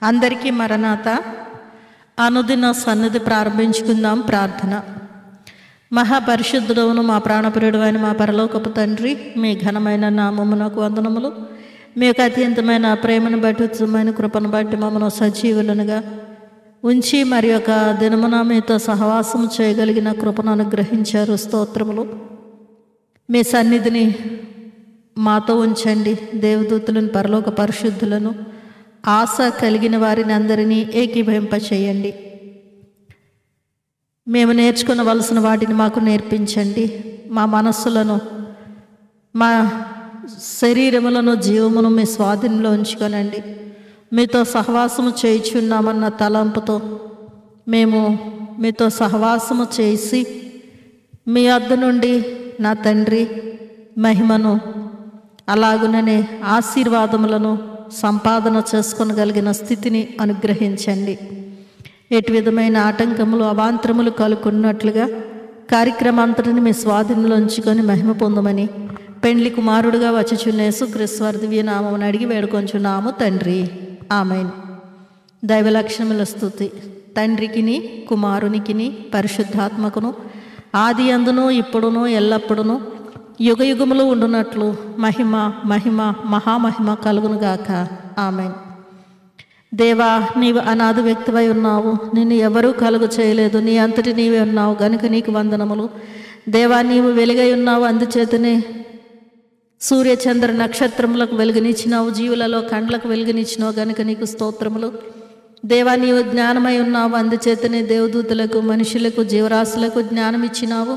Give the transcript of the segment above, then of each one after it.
అందరికీ మరణాత. అనుదిన సన్నిధి ప్రారంభించుకుందాం. ప్రార్థన. మహాపరిశుద్ధుడవును మా ప్రాణప్రియుడు అయిన మా పరలోకపు తండ్రి, మీ ఘనమైన నామమునకు వందనములు. మీ యొక్క అత్యంతమైన ప్రేమను బట్టి, ఉత్తమమైన కృపను బట్టి మమ్మల్ని సజీవులనుగా ఉంచి మరి యొక్క దినమున మీతో సహవాసం చేయగలిగిన కృపను అనుగ్రహించారు. స్తోత్రములు. మీ సన్నిధిని మాతో ఉంచండి. దేవదూతులను, పరలోక పరిశుద్ధులను, ఆశ కలిగిన వారిని అందరినీ ఏకీభవింపచేయండి. మేము నేర్చుకునవలసిన వాటిని మాకు నేర్పించండి. మా మనస్సులను, మా శరీరములను, జీవమును మీ స్వాధీనంలో ఉంచుకొనండి. మీతో సహవాసము చేయుచున్నామన్న తలంపుతో మేము మీతో సహవాసము చేసి మీ వద్ద నుండి నా తండ్రి మహిమను అలాగుననే ఆశీర్వాదములను సంపాదన చేసుకొనగలిగిన స్థితిని అనుగ్రహించండి. ఎటు విధమైన ఆటంకములు, అవాంతరములు కలుగున్నట్లుగా కార్యక్రమాంతటిని మీ స్వాధీనంలో ఉంచుకొని మహిమ పొందమని పెండ్లి కుమారుడుగా వచ్చుచున్న యేసుక్రీస్తు వారి దివ్య నామమును అడిగి వేడుకొంచున్నాము తండ్రి. ఆమేన్. దైవ లక్షణముల స్తుతి తండ్రికిని, కుమారునికిని, పరిశుద్ధాత్మకును ఆది అందును ఇప్పుడును ఎల్లప్పుడును యుగ యుగములు ఉండునట్లు మహిమ మహిమ మహామహిమ కలుగునుగాక. ఆమేన్. దేవా, నీవు అనాది వ్యక్తివై ఉన్నావు. నిన్ను ఎవరూ కలుగు చేయలేదు. నీ అంతటి నీవే ఉన్నావు గనుక నీకు వందనములు. దేవా, నీవు వెలుగై ఉన్నావు, అందుచేతనే సూర్యచంద్ర నక్షత్రములకు వెలుగునిచ్చినావు. జీవులలో కండ్లకు వెలుగునిచ్చినావు గనుక నీకు స్తోత్రములు. దేవా, నీవు జ్ఞానమై ఉన్నావు, అందుచేతనే దేవదూతలకు, మనుషులకు, జీవరాశులకు జ్ఞానం ఇచ్చినావు.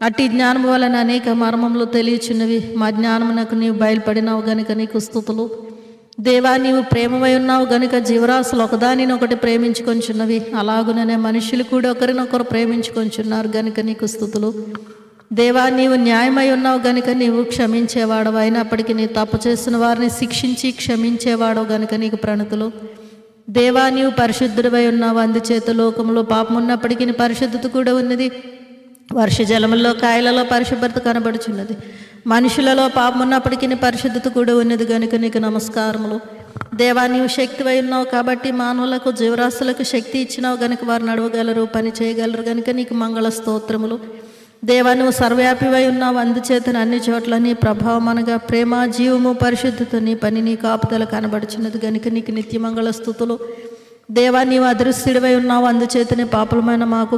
అట్టి జ్ఞానం వలన అనేక మర్మములు తెలియచున్నవి. మా జ్ఞానమునకు నీవు బయలుపడినావు గనుక నీకు స్తుతులు. దేవా, నీవు ప్రేమమై ఉన్నావు గనుక జీవరాశులు ఒకదానినొకటి ప్రేమించుకొంచున్నవి. అలాగుననే మనుషులు కూడా ఒకరినొకరు ప్రేమించుకొంచున్నారు గనుక నీకు స్తుతులు. దేవా, నీవు న్యాయమై ఉన్నావు గనుక నీవు క్షమించేవాడవు. అయినప్పటికీ నీ తప్పు చేసిన వారిని శిక్షించి క్షమించేవాడవు గనుక నీకు ప్రణతులు. దేవా, నీవు పరిశుద్ధుడివై ఉన్నావు, అందుచేత లోకంలో పాపం ఉన్నప్పటికీ నీ పరిశుద్ధత కూడా ఉన్నది. వర్ష జలముల్లో, కాయలలో పరిశుభ్రత కనబడుచున్నది. మనుషులలో పాపం ఉన్నప్పటికీ నీ పరిశుద్ధత కూడా ఉన్నది గనుక నీకు నమస్కారములు. దేవా, నీవు శక్తివై ఉన్నావు కాబట్టి మానవులకు, జీవరాశులకు శక్తి ఇచ్చినావు గనుక వారు నడవగలరు, పని చేయగలరు గనుక నీకు మంగళ స్తోత్రములు. దేవా, నువ్వు సర్వవ్యాపివై ఉన్నావు, అందుచేత అన్ని చోట్ల నీ ప్రభావం అనగా ప్రేమ, జీవము, పరిశుద్ధత, నీ పని, నీ కాపుదల కనబడుచున్నది గనుక నీకు నిత్యమంగళ స్తుతులు. దేవా, నీవు అదృశ్యుడివై ఉన్నావు, అందుచేతనే పాపులమైన మాకు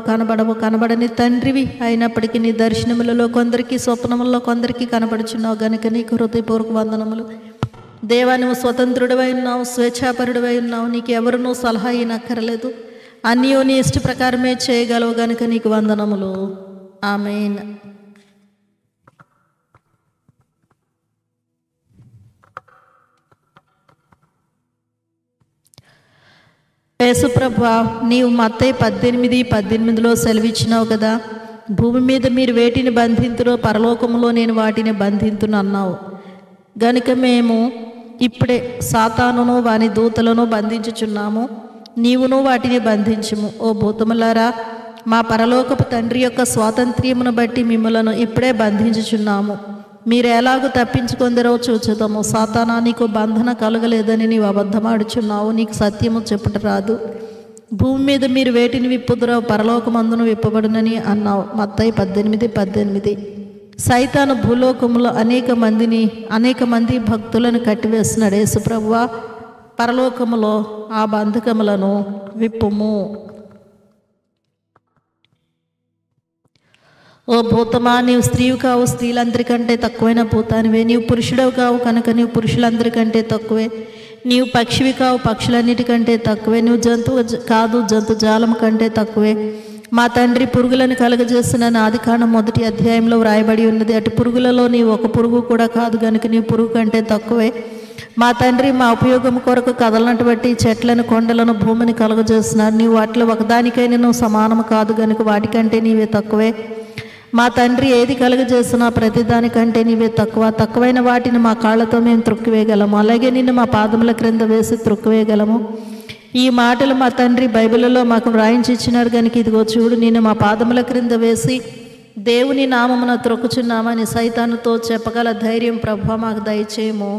కనబడని తండ్రివి. అయినప్పటికీ నీ దర్శనములలో కొందరికి, స్వప్నములలో కొందరికి కనబడుచున్నావు గనుక నీకు హృదయపూర్వక వందనములు. దేవా, నువ్వు స్వతంత్రుడివై ఉన్నావు, స్వేచ్ఛాపరుడివై ఉన్నావు. నీకు ఎవరునూ సలహా ఇనక్కరలేదు. అన్నీ నీ ఇష్ట ప్రకారమే చేయగలవు గనుక నీకు వందనములు. ఆమేన్. యేసుప్రభువా, నీవు మత్తయి 18:18 సెలవిచ్చినావు కదా, భూమి మీద మీరు వేటిని బంధింతురో పరలోకములో నేను వాటిని బంధింతును అన్నావు. గనుక మేము ఇప్పుడే సాతానును వాని దూతలను బంధించుచున్నాము. నీవును వాటిని బంధించుము. ఓ భూతములారా, మా పరలోకపు తండ్రి యొక్క స్వాతంత్ర్యమును బట్టి మిమ్మలను ఇప్పుడే బంధించుచున్నాము. మీరు ఎలాగూ తప్పించుకొందరో చూచుదాము. సాతానా, నీకు బంధన కలగలేదని నీవు అబద్ధమాడుచున్నావు. నీకు సత్యము చెప్పుట రాదు. భూమి మీద మీరు వేటిని విప్పుదురో పరలోకమందును విప్పబడునని అన్నావు. మత్తయి 18:18. సైతాను భూలోకములో అనేక మంది భక్తులను కట్టివేస్తున్నాడు. యేసుప్రభువా, పరలోకములో ఆ బంధకములను విప్పుము. ఓ భూతమా, నీవు స్త్రీవి కావు, స్త్రీలందరికంటే తక్కువైన భూతానివే. నీవు పురుషుడవు కావు కనుక నీవు పురుషులందరికంటే తక్కువే. నీవు పక్షివి కావు, పక్షులన్నిటికంటే తక్కువే. నువ్వు జంతువు కాదు, జంతుజాలం కంటే తక్కువే. మా తండ్రి పురుగులను కలుగజేసిన ఆదికాండం 1వ అధ్యాయంలో వ్రాయబడి ఉన్నది. అటు పురుగులలో నీవు ఒక పురుగు కూడా కాదు గనుక నీవు పురుగు కంటే తక్కువే. మా తండ్రి మా ఉపయోగం కొరకు కదలనటువంటి చెట్లను, కొండలను, భూమిని కలుగజేస్తున్నాడు. నీవు వాటిలో ఒకదానికైనా నువ్వు సమానము కాదు గనుక వాటికంటే నీవే తక్కువే. మా తండ్రి ఏది కలుగజేసినా ప్రతిదానికంటే నీవే తక్కువైన వాటిని మా కాళ్ళతో మేము త్రొక్కివేయగలము. అలాగే నిన్ను మా పాదముల క్రింద వేసి త్రొక్కివేయగలము. ఈ మాటలు మా తండ్రి బైబిల్లో మాకు వ్రాయించి ఇచ్చినారు గనుక ఇదిగో చూడు, నిన్ను మా పాదముల క్రింద వేసి దేవుని నామమున త్రొక్కుచున్నామని సైతానుతో చెప్పగల ధైర్యం ప్రభువా మాకు దయచేయము.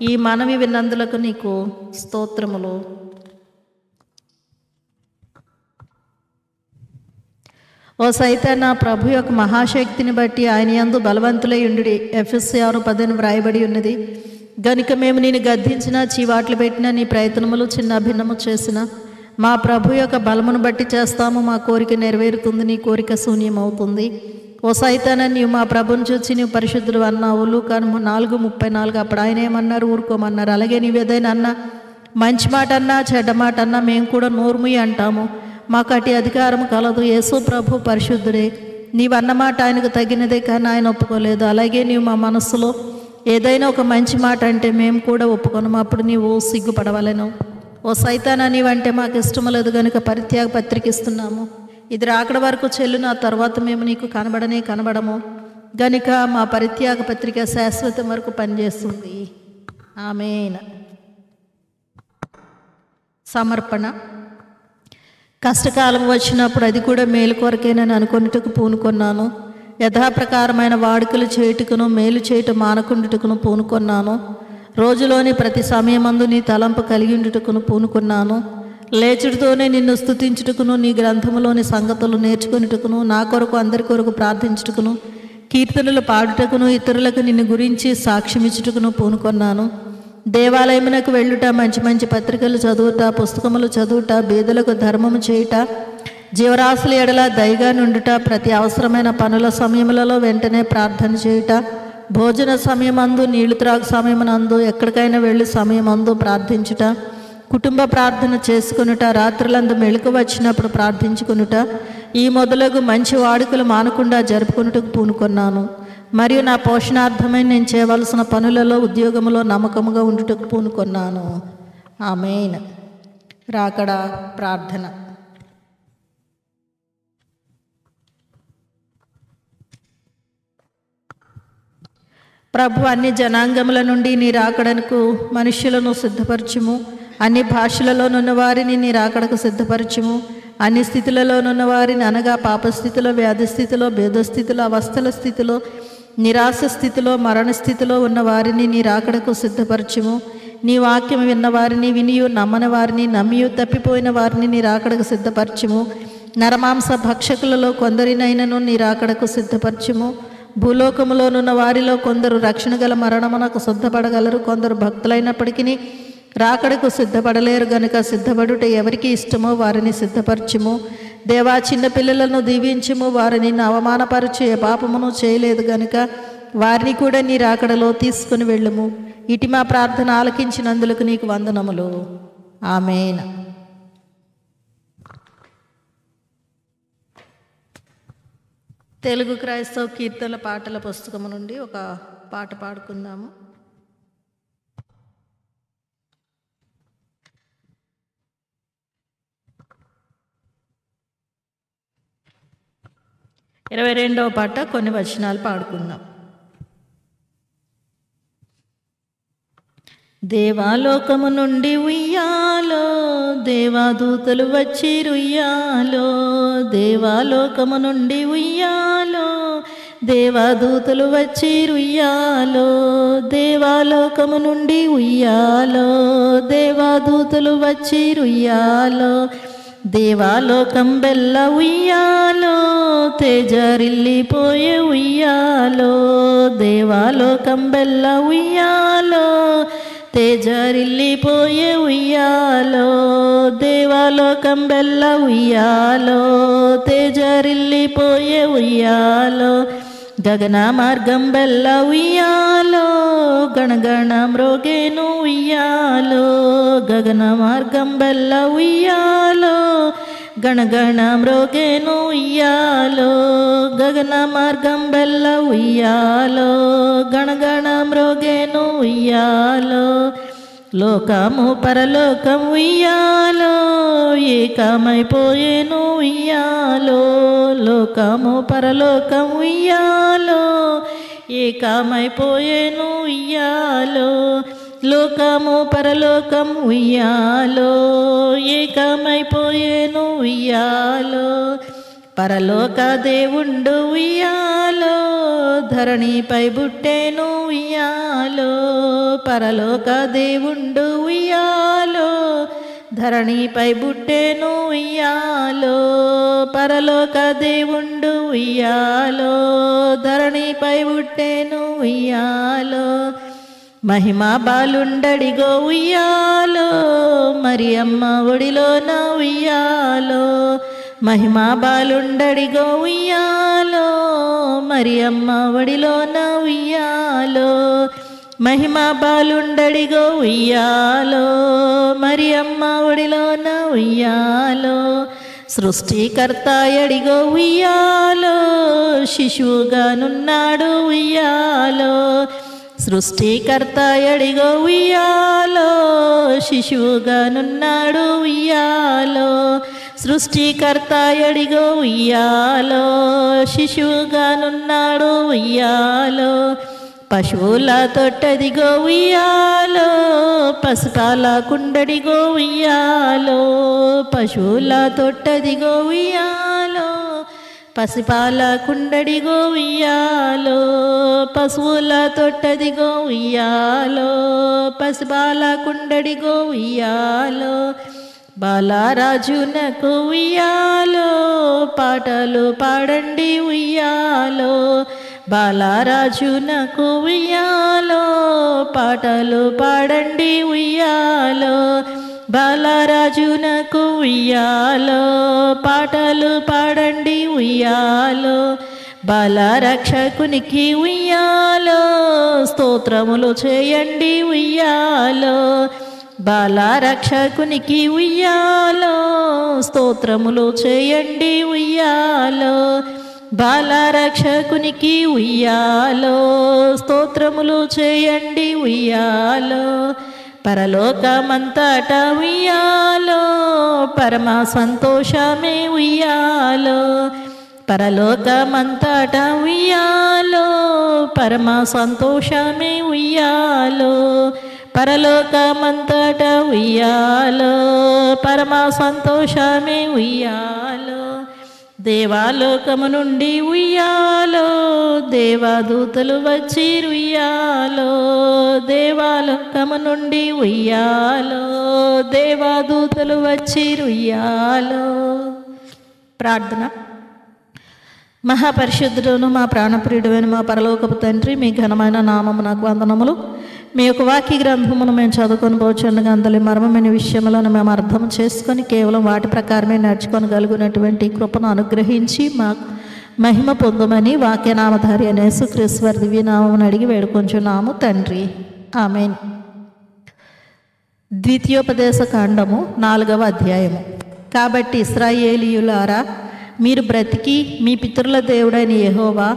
ఈ మనవి విన్నందులకు నీకు స్తోత్రములు. ఓ సైతానా, ప్రభు యొక్క మహాశక్తిని బట్టి ఆయన యందు బలవంతులై ఉండుడి. ఎఫెసీ 6:10 వ్రాయబడి ఉన్నది. గనుక మేము నేను గద్దించిన, చీవాట్లు పెట్టిన, నీ ప్రయత్నములు చిన్న భిన్నము చేసిన మా ప్రభు యొక్క బలమును బట్టి చేస్తాము. మా కోరిక నెరవేరుతుంది, నీ కోరిక శూన్యమవుతుంది. ఓ సైతానా, నీవు మా ప్రభుని చూచి నీవు పరిశుద్ధుడు అన్నావు. లూకా 4:34. అప్పుడు ఆయన ఏమన్నారు? ఊరుకోమన్నారు. అలాగే నీవేదైనా అన్నా, మంచి మాట అన్నా, చెడ్డ మాట అన్నా మేము కూడా నోర్ముయి అంటాము. మాకు అటు అధికారం కలదు. యేసు ప్రభు పరిశుద్ధుడే. నీవన్నమాట ఆయనకు తగినదే, కానీ ఆయన ఒప్పుకోలేదు. అలాగే నీవు మా మనస్సులో ఏదైనా ఒక మంచి మాట అంటే మేము కూడా ఒప్పుకొనము. అప్పుడు నీవు సిగ్గుపడవలెను. ఓ సైతానా, నీవంటే మాకు ఇష్టం లేదు కనుక పరిత్యాగ పత్రిక ఇస్తున్నాము. ఇది రాకడ వరకు చెల్లును, ఆ తర్వాత మేము నీకు కనబడము గనుక మా పరిత్యాగ పత్రిక శాశ్వతం వరకు పనిచేస్తుంది. ఆమేన్. సమర్పణ. కష్టకాలం వచ్చినప్పుడు అది కూడా మేలు కొరకేనని అనుకొనుటకు పూనుకొన్నాను. యథాప్రకారమైన వాడుకలు చేయుటకును మేలు చేయటం మానకుండుటకును పూనుకొన్నాను. రోజులోని ప్రతి సమయమందు నీ తలంపు కలిగి ఉండుటకును పూనుకున్నాను. లేచుడితోనే నిన్ను స్తుతించుటకును, నీ గ్రంథములోని సంగతులు నేర్చుకునేటకును, నా కొరకు అందరి కొరకు ప్రార్థించుటకును, కీర్తనలు పాడుటకును, ఇతరులకు నిన్ను గురించి సాక్ష్యమిచ్చుటకును పూనుకొన్నాను. దేవాలయమునకు వెళ్ళుట, మంచి మంచి పత్రికలు చదువుట, పుస్తకములు చదువుట, బీదలకు ధర్మము చేయుట, జీవరాశుల ఎడల దయగా నుండుట, ప్రతి అవసరమైన పనుల సమయములలో వెంటనే ప్రార్థన చేయుట, భోజన సమయమందు, నీళ్లు త్రాగు సమయమునందు, ఎక్కడికైనా వెళ్ళి సమయమందు ప్రార్థించుట, కుటుంబ ప్రార్థన చేసుకునుట, రాత్రులందు మెళుకు వచ్చినప్పుడు ప్రార్థించుకునుట, ఈ మొదలగు మంచి వాడుకలు మానకుండా జరుపుకున్నట్టుకు పూనుకొన్నాను. మరియు నా పోషణార్థమై నేను చేయవలసిన పనులలో, ఉద్యోగములో నమ్మకముగా ఉండుటకు పూనుకొన్నాను. ఆమేన్. రాకడ ప్రార్థన. ప్రభు, అన్ని జనాంగముల నుండి నీ రాకడకు మనుష్యులను సిద్ధపరచుము. అన్ని భాషలలోనున్న వారిని నీ రాకడకు సిద్ధపరచుము. అన్ని స్థితులలోనున్న వారిని, అనగా పాపస్థితిలో, వ్యాధి స్థితిలో, భేదస్థితిలో, అవస్థల స్థితిలో, నిరాశ స్థితిలో, మరణ స్థితిలో ఉన్న వారిని నీ రాకడకు సిద్ధపరచుము. నీ వాక్యం విన్నవారిని, వినియు నమ్మని వారిని, నమ్మియు తప్పిపోయిన వారిని నీ రాకడకు సిద్ధపరచుము. నరమాంస భక్షకులలో కొందరినైనను నీ రాకడకు సిద్ధపరచుము. భూలోకములోనున్న వారిలో కొందరు రక్షణ గల మరణమునకు సిద్ధపడగలరు, కొందరు భక్తులైనప్పటికీ రాకడకు సిద్ధపడలేరు. గనుక సిద్ధపడుట ఎవరికి ఇష్టమో వారిని సిద్ధపరచుము. దేవా, చిన్నపిల్లలను దీవించుము. వారు నిన్ను అవమానపరచు ఏ పాపమును చేయలేదు గనుక వారిని కూడా నీ రాకడలో తీసుకుని వెళ్ళుము. ఇటు మా ప్రార్థన ఆలకించినందులకు నీకు వందనములు. ఆమేన్. తెలుగు క్రైస్తవ కీర్తనల పాటల పుస్తకం నుండి ఒక పాట పాడుకుందాము. ఇరవై 22వ పాట కొన్ని వచనాలు పాడుకుందాం. దేవాలోకము నుండి ఉయ్యాలో, దేవాదూతలు వచ్చి రుయ్యాలో. దేవాలోకము నుండి ఉయ్యాలో, దేవాదూతలు వచ్చి రుయ్యాలో. దేవాలోకము నుండి ఉయ్యాలో, దేవాదూతలు వచ్చి రుయ్యాలో. దేవాలోకం బెల్ల ఉయ్యాలో, తేజరిల్లిపోయే ఉయ్యాలో. దేవాలోకం బెల్ల ఉయ్యాలో, తేజరిల్లిపోయే ఉయ్యాలో. దేవాలోకం బెల్ల ఉయ్యాలో, తేజరిల్లిపోయే ఉయ్యాలో. గగన మార్గం బెల్ల ఉయ్యాలో, గణగణ మ్రోగేను ఉయ్యాలో. గగన మార్గం బెల్ల ఉయ్యాలో, గణగణ మ్రోగేను ఉయ్యాలో. గగన మార్గం బెల్ల ఉయ్యాలో, గణగణ మ్రోగేను ఉయ్యాలో. లోకము పరలోకం ఉయ్యాలో, ఏకమైపోయేను ఉయ్యాలో. లోకము పరలోకం ఉయ్యాలో, ఏకమైపోయేను ఉయ్యాలో. లోకము పరలోకం ఉయ్యాలో, ఏకమైపోయేను ఉయ్యాలో. పరలోక దేవుండు ఉయ్యాలో, ధరణిపై బుట్టేను ఉయ్యాలో. పరలోక దేవుండు ఉయ్యాలో, ధరణిపై బుట్టెను ఉయ్యాలో, పరలోక దేవుండు ఉయ్యాలో, ధరణిపై బుట్టెను ఉయ్యాలో, మహిమా బాలుండడిగో ఉయ్యాలో, మరియమ్మ ఒడిలోన ఉయ్యాలో, మహిమా బాలుండడిగో ఉయ్యాలో, మరియమ్మ ఒడిలోన ఉయ్యాలో, మహిమా బాలుండడిగో ఉయ్యాలో, మరియమ్మ ఒడిలోన ఉయ్యాలో, సృష్టికర్త ఎడిగో ఉయ్యాలో, శిశువుగానున్నాడు ఉయ్యాలో, సృష్టికర్త ఎడిగో ఉయ్యాలో, శిశువుగానున్నాడు ఉయ్యాలో, సృష్టికర్త ఎడిగో ఉయ్యాలో, శిశువుగానున్నాడు ఉయ్యాలో, పశువుల తొట్టదిగో ఉయ్యాలో, పసుపాల కుండడిగో ఉయ్యాలో, పశువుల తొట్టదిగో ఉయ్యాలో, పసిపాల కుండడిగో ఉయ్యాలో, పశువుల తొట్టదిగో ఉయ్యాలో, పసిపాల కుండడిగో ఉయ్యాలో, బాలరాజునకు ఉయ్యాలో, పాటలు పాడండి ఉయ్యాలో, బాలరాజునకు ఉయ్యాలో, పాటలు పాడండి ఉయ్యాలో, బాలరాజునకు ఉయ్యాలో, పాటలు పాడండి ఉయ్యాలో, బాలరక్షకునికి ఉయ్యాలో, స్తోత్రములు చేయండి ఉయ్యాలో, బాలరక్షకునికి ఉయ్యాలో, స్తోత్రములు చేయండి ఉయ్యాలో, బాలరక్షకునికి ఉయ్యాలో, స్తోత్రములు చేయండి ఉయ్యాలో, పరలోకమంతటా ఉయ్యాలో, పరమ సంతోషమే ఉయ్యాలో, పరలోకమంతటా ఉయ్యాలో, పరమ సంతోషమే ఉయ్యాలో, పరలోకమంతటా ఉయ్యాలో, పరమ సంతోషమే ఉయ్యాలో, దేవాలోకము నుండి ఉయ్యాలో, దేవదూతలు వచ్చి ఉయ్యాలో, దేవాలోకము నుండి ఉయ్యాలో, దేవదూతలు వచ్చి ఉయ్యాలో. ప్రార్థన. మహాపరిశుద్ధుడును మా ప్రాణప్రియుడైన మా పరలోకపు తండ్రి, మీ ఘనమైన నామము నాకు వందనములు. మీ యొక్క వాక్య గ్రంథమును మేము చదువుకొని పోచుండగా అందులో మర్మమైన విషయములను మేము అర్థం చేసుకొని కేవలం వాటి ప్రకారమే నడుచుకొనగలిగినటువంటి కృపను అనుగ్రహించి మా మహిమ పొందమని వాక్యనామధారి అనే యేసుక్రీస్తు వారి దివ్యనామమును అడిగి వేడుకొంచున్నాము తండ్రి. ఆమేన్. ద్వితీయోపదేశ కాండము 4వ అధ్యాయము. కాబట్టి ఇశ్రాయేలీయులారా, మీరు బ్రతికి మీ పితరుల దేవుడైన యెహోవా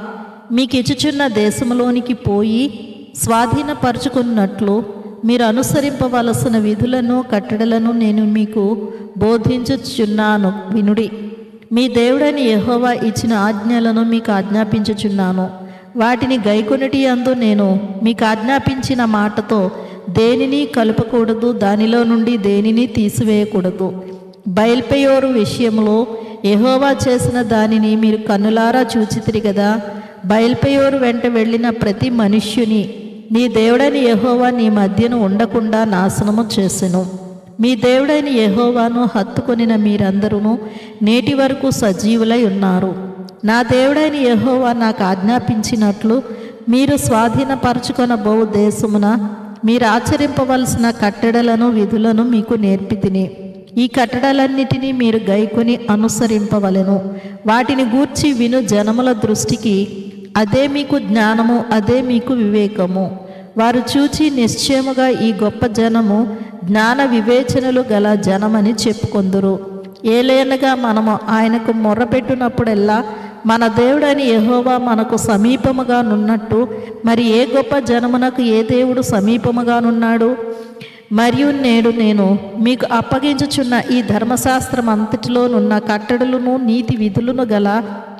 మీకు ఇచ్చుచున్న దేశములోనికి పోయి స్వాధీనపరుచుకున్నట్లు మీరు అనుసరింపవలసిన విధులను కట్టడలను నేను మీకు బోధించుచున్నాను వినుడి. మీ దేవుడైన యెహోవా ఇచ్చిన ఆజ్ఞలను మీకు ఆజ్ఞాపించుచున్నాను. వాటిని గైకొనుటి యందు నేను మీకు ఆజ్ఞాపించిన మాటతో దేనిని కలుపకూడదు, దానిలో నుండి దేనిని తీసివేయకూడదు. బయల్పెయోరు విషయంలో యెహోవా చేసిన దానిని మీరు కన్నులారా చూచితిరి కదా. బయల్పెయోరు వెంట వెళ్ళిన ప్రతి మనుష్యుని నీ దేవుడైన యెహోవా నీ మధ్యను ఉండకుండా నాశనము చేసెను. మీ దేవుడైన యెహోవాను హత్తుకొనిన మీరందరూ నేటి వరకు సజీవులై ఉన్నారు. నా దేవుడైన యెహోవా నాకు ఆజ్ఞాపించినట్లు మీరు స్వాధీనపరచుకొనబో దేశమున మీరు ఆచరింపవలసిన కట్టడలను విధులను మీకు నేర్పితిని. ఈ కట్టడలన్నిటినీ మీరు గైకొని అనుసరింపవలెను. వాటిని గూర్చి విను జనముల దృష్టికి అదే మీకు జ్ఞానము, అదే మీకు వివేకము. వారు చూచి నిశ్చయముగా ఈ గొప్ప జనము జ్ఞాన వివేచనలు గల జనమని చెప్పుకొందురు. ఏలైనగా మనము ఆయనకు మొర్రపెట్టినప్పుడెల్లా మన దేవుడైన యెహోవా మనకు సమీపముగా నున్నట్టు మరి ఏ గొప్ప జనమునకు ఏ దేవుడు సమీపముగానున్నాడు? మరియు నేడు నేను మీకు అప్పగించుచున్న ఈ ధర్మశాస్త్రం అంతటిలోనున్న కట్టడలను నీతి విధులను గల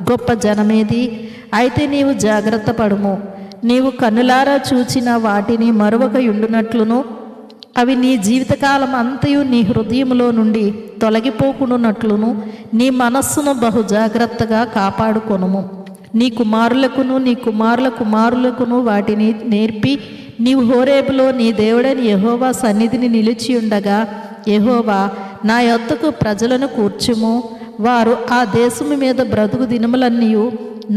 గొప్ప జనమేది? అయితే నీవు జాగ్రత్త పడుము. నీవు కన్నులారా చూచిన వాటిని మరొక యుండునట్లును అవి నీ జీవితకాలం అంతయు నీ హృదయములో నుండి తొలగిపోకుండానట్లును నీ మనస్సును బహు జాగ్రత్తగా కాపాడుకొనుము. నీ కుమారులకును నీ కుమారుల కుమారులకును వాటిని నేర్పి నీవు హోరేబులో నీ దేవుడైన యెహోవా సన్నిధిని నిలిచి ఉండగా యెహోవా నా యొద్దకు ప్రజలను కూర్చుము, వారు ఆ దేశము మీద బ్రతుకు దినములన్నీ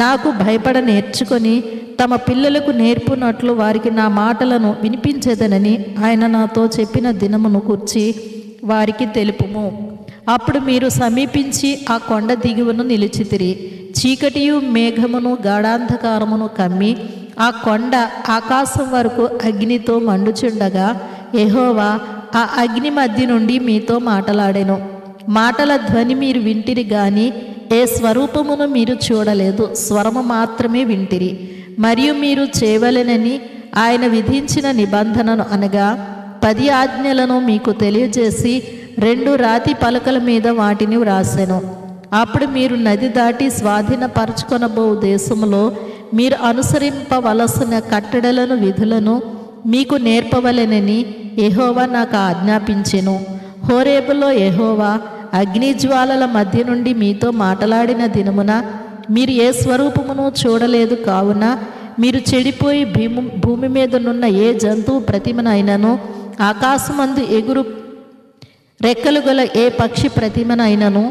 నాకు భయపడ నేర్చుకొని తమ పిల్లలకు నేర్పునట్లు వారికి నా మాటలను వినిపించేదనని ఆయన నాతో చెప్పిన దినమును కూర్చి వారికి తెలుపుము. అప్పుడు మీరు సమీపించి ఆ కొండ దిగువను నిలిచితిరి. చీకటియు మేఘమును గాఢాంధకారమును కమ్మి ఆ కొండ ఆకాశం వరకు అగ్నితో మండుచుండగా యెహోవా ఆ అగ్ని మధ్య నుండి మీతో మాటలాడెను. మాటల ధ్వని మీరు వింటిరి గాని ఏ స్వరూపమును మీరు చూడలేదు, స్వరము మాత్రమే వింటిరి. మరియు మీరు చేయవలెనని ఆయన విధించిన నిబంధనను అనగా 10 ఆజ్ఞలను మీకు తెలియజేసి 2 రాతి పలకల మీద వాటిని వ్రాసెను. అప్పుడు మీరు నది దాటి స్వాధీనపరచుకొనబో దేశములో మీరు అనుసరింపవలసిన కట్టడలను విధులను మీకు నేర్పవలెనని యెహోవా నాకు ఆజ్ఞాపించెను. హోరేబులో యెహోవా అగ్నిజ్వాలల మధ్య నుండి మీతో మాటలాడిన దినమున మీరు ఏ స్వరూపమును చూడలేదు కావున మీరు చెడిపోయి భూమి మీదనున్న ఏ జంతువు ప్రతిమనైనను, ఆకాశమందు ఎగురు రెక్కలు గల ఏ పక్షి ప్రతిమనైనను,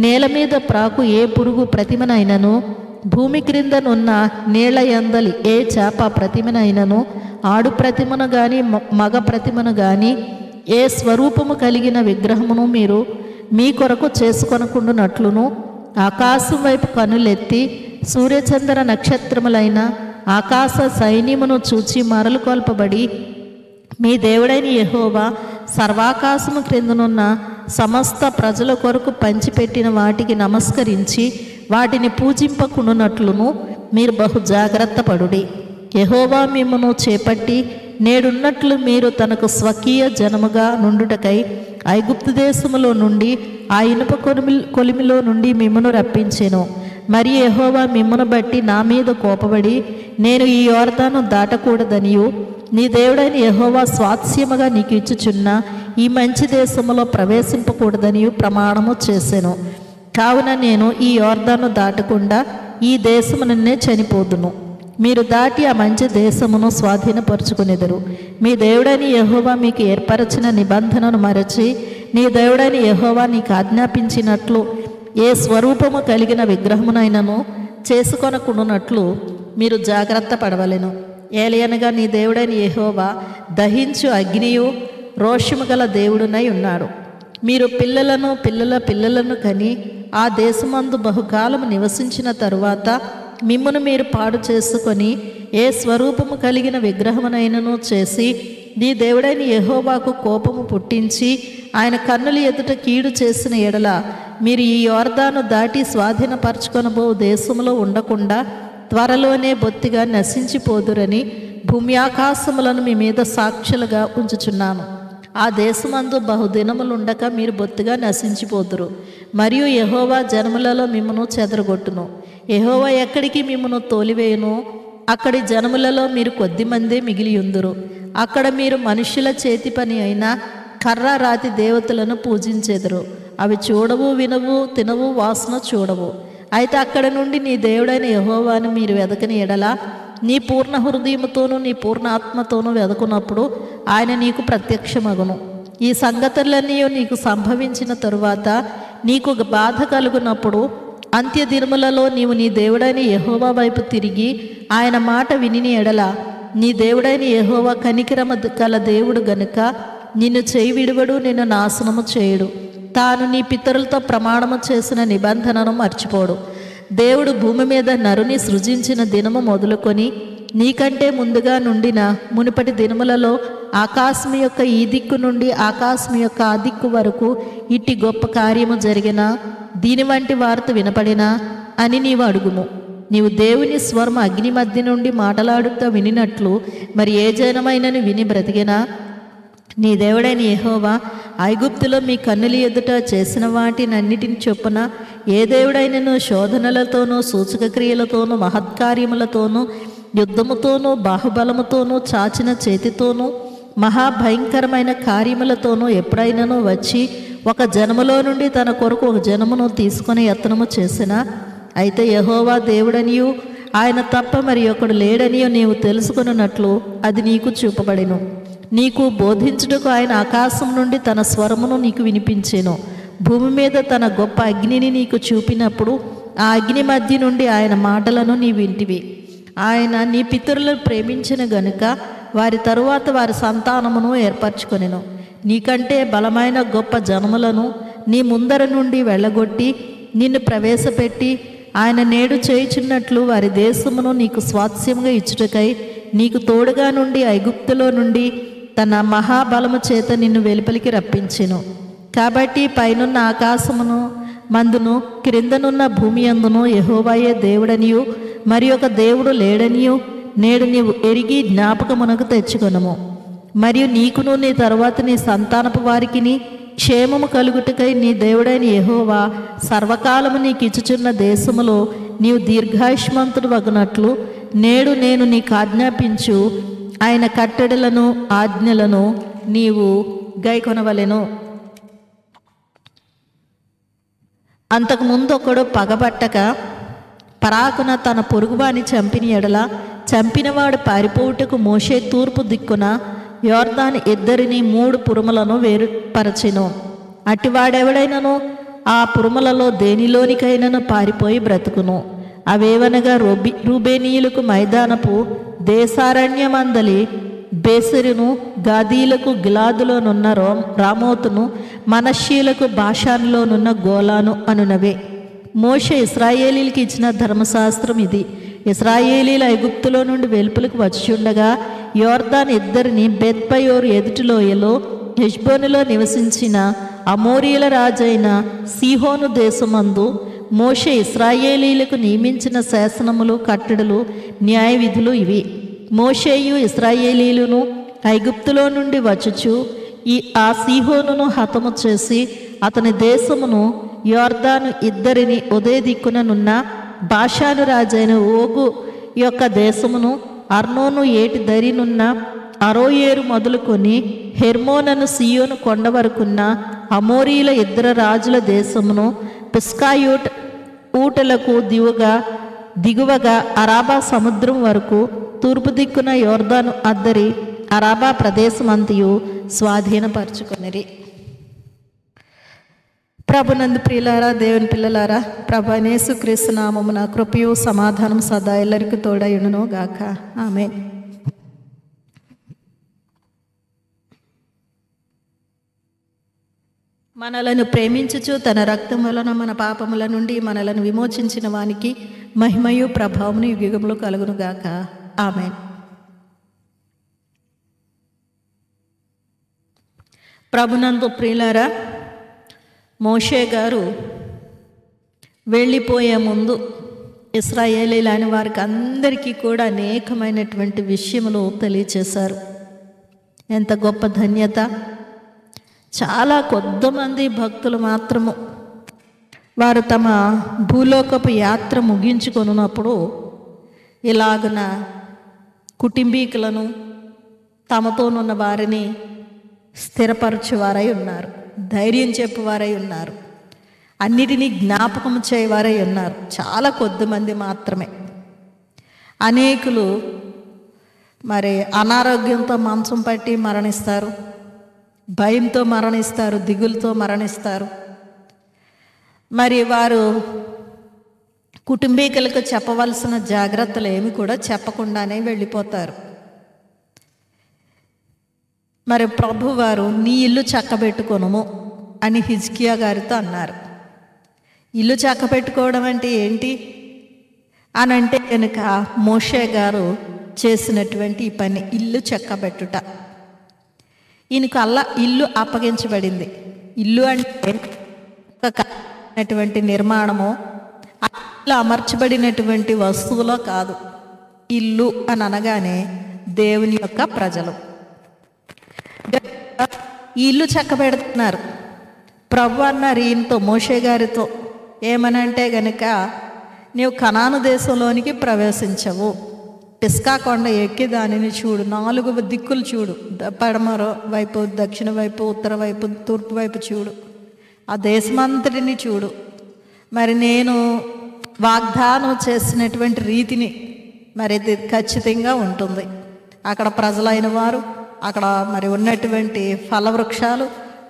నేల మీద ప్రాకు ఏ పురుగు ప్రతిమనైనను, భూమి క్రిందనున్న నీళ్ల యందలి ఏ చేప ప్రతిమనైనను, ఆడు ప్రతిమను గాని మగ ప్రతిమను గాని ఏ స్వరూపము కలిగిన విగ్రహమును మీరు మీ కొరకు చేసుకొనకుండునట్లును, ఆకాశం వైపు కనులెత్తి సూర్యచంద్ర నక్షత్రములైన ఆకాశ సైన్యమును చూచి మరలు కొల్పబడి మీ దేవుడైన యెహోవా సర్వాకాశము క్రిందనున్న సమస్త ప్రజల కొరకు పంచిపెట్టిన వాటికి నమస్కరించి వాటిని పూజింపకుండునట్లును మీరు బహు జాగ్రత్త పడుడి. యెహోవా మిమ్మును చేపట్టి నేడున్నట్లు మీరు తనకు స్వకీయ జనముగా నుండుటకై ఐగుప్తు దేశములో నుండి ఆ ఇనుప కొలిమిలో నుండి మిమ్మును రప్పించెను. మరియు యెహోవా మిమ్మును బట్టి నా మీద కోపబడి నేను ఈ యొర్దాను దాటకూడదనియు నీ దేవుడైన యెహోవా స్వాస్యముగా నీకు ఇచ్చుచున్న ఈ మంచి దేశములో ప్రవేశింపకూడదనియు ప్రమాణము చేసెను. కావున నేను ఈ యొర్దాను దాటకుండా ఈ దేశముననే చనిపోదును. మీరు దాటి ఆ మంచి దేశమును స్వాధీనపరుచుకునేదరు. మీ దేవుడైన యెహోవా మీకు ఏర్పరచిన నిబంధనను మరచి నీ దేవుడైన యెహోవా నీకు ఆజ్ఞాపించినట్లు ఏ స్వరూపము కలిగిన విగ్రహమునైనను చేసుకొనకుండునట్లు మీరు జాగ్రత్త పడవలెను. ఏలయనగా నీ దేవుడైన యెహోవా దహించు అగ్నియు రోషము గల దేవుడునై ఉన్నాడు. మీరు పిల్లల పిల్లలను కని ఆ దేశమందు బహుకాలము నివసించిన తరువాత మిమ్మును మీరు పాడు చేసుకొని ఏ స్వరూపము కలిగిన విగ్రహమునైనను చేసి నీ దేవుడైన యెహోవాకు కోపము పుట్టించి ఆయన కన్నుల ఎదుట కీడు చేసిన ఎడల మీరు ఈ యొర్దాను దాటి స్వాధీనపరచుకొనబో దేశంలో ఉండకుండా త్వరలోనే బొత్తిగా నశించిపోదురని భూమి ఆకాశములను మీ మీద సాక్షులుగా ఉంచుచున్నాను. ఆ దేశమందు బహుదినములుండక మీరు బొత్తిగా నశించిపోదురు. మరియు యెహోవా జనములలో మిమ్మును చెదరగొట్టును. యెహోవా ఎక్కడికి మిమ్మును తోలివేయును అక్కడి జనములలో మీరు కొద్దిమందే మిగిలియుందురు. అక్కడ మీరు మనుష్యుల చేతి పని అయిన కర్ర రాతి దేవతలను పూజించెదరు. అవి చూడవు, వినవు, తినవు, వాసన చూడవు. అయితే అక్కడ నుండి నీ దేవుడైన యెహోవాను మీరు వెదకని ఎడల నీ పూర్ణ హృదయముతోనూ నీ పూర్ణ ఆత్మతోనూ వెదకున్నప్పుడు ఆయన నీకు ప్రత్యక్షమగును. ఈ సంగతులన్నీ నీకు సంభవించిన తరువాత నీకు బాధ కలుగునప్పుడు అంత్య దినములలో నీవు నీ దేవుడైన యెహోవా వైపు తిరిగి ఆయన మాట విని ఎడల నీ దేవుడైన యెహోవా కనికరమ గల దేవుడు గనుక నిన్ను చేయి విడువడు, నిన్ను నాశనము చేయుడు. తాను నీ పితరులతో ప్రమాణము చేసిన నిబంధనను మర్చిపోడు. దేవుడు భూమి మీద నరుని సృజించిన దినము మొదలుకొని నీకంటే ముందుగా నుండిన మునుపటి దినములలో ఆకాశం యొక్క ఈ దిక్కు నుండి ఆకాశం యొక్క ఆ దిక్కు వరకు ఇట్టి గొప్ప కార్యము జరిగినా దీని వంటి వార్త వినపడినా అని నీవు అడుగుము. నీవు దేవుని స్వరం అగ్ని మధ్య నుండి మాటలాడుతూ వినినట్లు మరి ఏ జనమైనను విని బ్రతికినా నీ దేవుడైన యెహోవా ఐగుప్తులో మీ కన్నుల ఎదుట చేసిన వాటినన్నిటిని చొప్పున ఏ దేవుడైనను శోధనలతోనూ సూచక క్రియలతోనూ మహత్కార్యములతోనూ యుద్ధముతోనూ బాహుబలముతోనూ చాచిన చేతితోనూ మహాభయంకరమైన కార్యములతోనూ ఎప్పుడైనానూ వచ్చి ఒక జనములో నుండి తన కొరకు ఒక జనమును తీసుకొని యత్నము చేసిన అయితే యెహోవా దేవుడనియు ఆయన తప్ప మరి ఒకడు లేడనియో నీవు తెలుసుకున్నట్లు అది నీకు చూపబడెను. నీకు బోధించుటకు ఆయన ఆకాశం నుండి తన స్వరమును నీకు వినిపించెను. భూమి మీద తన గొప్ప అగ్నిని నీకు చూపినప్పుడు ఆ అగ్ని మధ్య నుండి ఆయన మాటలను నీ వింటివి. ఆయన నీ పితరులను ప్రేమించిన గనుక వారి తరువాత వారి సంతానమును ఏర్పరచుకొనెను. నీకంటే బలమైన గొప్ప జనములను నీ ముందర నుండి వెళ్ళగొట్టి నిన్ను ప్రవేశపెట్టి ఆయన నేడు చేయుచున్నట్లు వారి దేశమును నీకు స్వాస్థ్యముగా ఇచ్చుటకై నీకు తోడుగా నుండి ఐగుప్తులో నుండి తన మహాబలము చేత నిన్ను వెలుపలికి రప్పించెను. కాబట్టి పైనున్న ఆకాశమును మందును క్రిందనున్న భూమి అందును యెహోవాయే దేవుడనియు మరి ఒక దేవుడు లేడనియు నేడు నీవు ఎరిగి జ్ఞాపకమునకు తెచ్చుకొనుము. మరియు నీకును నీ తరువాత నీ సంతానపు వారికిని క్షేమము కలుగుటకై నీ దేవుడైన యెహోవా సర్వకాలము నీకు ఇచ్చుచున్న దేశములో నీవు దీర్ఘాయుష్మంతుడు వగునట్లు నేడు నేను నీకు ఆజ్ఞాపించు ఆయన కట్టడలను ఆజ్ఞలను నీవు గైకొనవలెను. అంతకుముందు ఒకడు పగబట్టక పరాకున తన పొరుగువాని చంపిన ఎడల చంపినవాడు పారిపోవుటకు మోషే తూర్పు దిక్కున యోర్దాను ఇద్దరిని 3 పురములను వేరుపరచెను. అట్టివాడెవడైనను ఆ పురములలో దేనిలోనికైనను పారిపోయి బ్రతుకును. అవేవనగా రూబేనీయులకు మైదానపు దేశారణ్యమందలి బేసెరును, గాదీలకు గిలాదులోనున్న రామోతును, మనష్షీలకు బాషానులోనున్న గోలాను అనునవే. మోషే ఇశ్రాయేలీలకు ఇచ్చిన ధర్మశాస్త్రం ఇది. ఇశ్రాయేలీల ఐగుప్తులో నుండి వెలుపలకు వచ్చుచుండగా యోర్దాను ఇద్దరిని బెత్పయోరు ఎదుటిలోయలో హెష్బోనులో నివసించిన అమోరీల రాజైన సీహోను దేశమందు మోషే ఇశ్రాయేలీలకు నియమించిన శాసనములు, కట్టడలు, న్యాయ విధులు ఇవి. మోషేయు ఇశ్రాయేలీలను ఐగుప్తులో నుండి వచ్చుచు ఆ సీహోనును హతము చేసి అతని దేశమును యోర్దాను ఇద్దరిని ఉదయ దిక్కుననున్న బాషాను రాజైన ఓగు యొక్క దేశమును అర్నోను ఏటి దరినున్న అరోయేరు మొదలుకొని హెర్మోనను సియోను కొండ వరకున్న అమోరీల ఇద్దరు రాజుల దేశమును పిస్కాయూట్ ఊటలకు దిగువగా అరాబా సముద్రం వరకు తూర్పు దిక్కున యోర్దాను అద్దరి అరాబా ప్రదేశమంతయు స్వాధీనపరచుకొనిరి. ప్రభునందు ప్రియులారా, దేవుని పిల్లలారా, ప్రభు యేసుక్రీస్తు నామమున కృపయు సమాధానం సదా ఎల్లరికి తోడయును గాక. ఆమేన్. మనలను ప్రేమించుచు తన రక్తం వలన మన పాపముల నుండి మనలను విమోచించిన వానికి మహిమయు ప్రభావమును యుగములు కలుగును గాక. ఆమేన్. ప్రభునందు ప్రియులారా, మోషే గారు వెళ్ళిపోయే ముందు ఇశ్రాయేలీలైన వారికి అందరికీ కూడా అనేకమైనటువంటి విషయములు తెలియచేశారు. ఎంత గొప్ప ధన్యత! చాలా కొద్దిమంది భక్తులు మాత్రము వారు తమ భూలోకపు యాత్ర ముగించుకొనున్నప్పుడు ఇలాగున కుటుంబీకులను తమతోనున్న వారిని స్థిరపరచువారై ఉన్నారు, ధైర్యం చెప్పువారై ఉన్నారు, అన్నిటినీ జ్ఞాపకం చేయవారై ఉన్నారు. చాలా కొద్దిమంది మాత్రమే. అనేకులు మరి అనారోగ్యంతో మంచం పట్టి మరణిస్తారు, భయంతో మరణిస్తారు, దిగులతో మరణిస్తారు. మరి వారు కుటుంబీకులకు చెప్పవలసిన జాగ్రత్తలు ఏమి కూడా చెప్పకుండానే వెళ్ళిపోతారు. మరి ప్రభువారు నీ ఇల్లు చక్కబెట్టుకొనుము అని హిజ్కియా గారితో అన్నారు. ఇల్లు చక్కబెట్టుకోవడం అంటే ఏంటి అని అంటే కనుక మోషే గారు చేసినటువంటి ఈ పని ఇల్లు చక్కబెట్టుట. ఈయనకు ఇల్లు అప్పగించబడింది. ఇల్లు అంటే ఒక నిర్మాణము, అలా అమర్చబడినటువంటి వస్తువులో కాదు. ఇల్లు అని అనగానే దేవుని యొక్క ప్రజలు. ఈ ఇల్లు చక్కబెడుతున్నారు. ప్రభు అన్నారు ఈయనతో, మోషే గారితో ఏమనంటే గనక, నీవు కనాను దేశంలోనికి ప్రవేశించవు, పిస్కా కొండ ఎక్కి దానిని చూడు, 4 దిక్కులు చూడు, పడమర వైపు, దక్షిణ వైపు, ఉత్తర వైపు, తూర్పు వైపు చూడు, ఆ దేశమంతటిని చూడు. మరి నేను వాగ్దానం చేసినటువంటి రీతిని మరి ఖచ్చితంగా ఉంటుంది. అక్కడ ప్రజలైన వారు అక్కడ మరి ఉన్నటువంటి ఫలవృక్షాలు,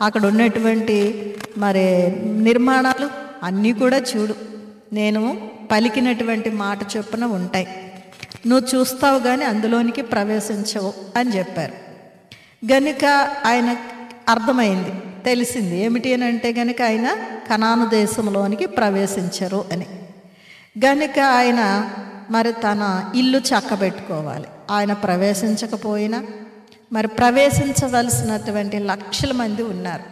అక్కడ ఉన్నటువంటి మరి నిర్మాణాలు అన్నీ కూడా చూడు, నేను పలికినటువంటి మాట చొప్పున ఉంటాయి, నువ్వు చూస్తావు కానీ అందులోనికి ప్రవేశించవు అని చెప్పారు. గనుక ఆయన అర్థమైంది, తెలిసింది ఏమిటి అని అంటే గనుక ఆయన కనాను దేశంలోనికి ప్రవేశించరు అని. గనుక ఆయన మరి తన ఇల్లు చక్కబెట్టుకోవాలి. ఆయన ప్రవేశించకపోయినా మరి ప్రవేశించవలసినటువంటి లక్షల మంది ఉన్నారు.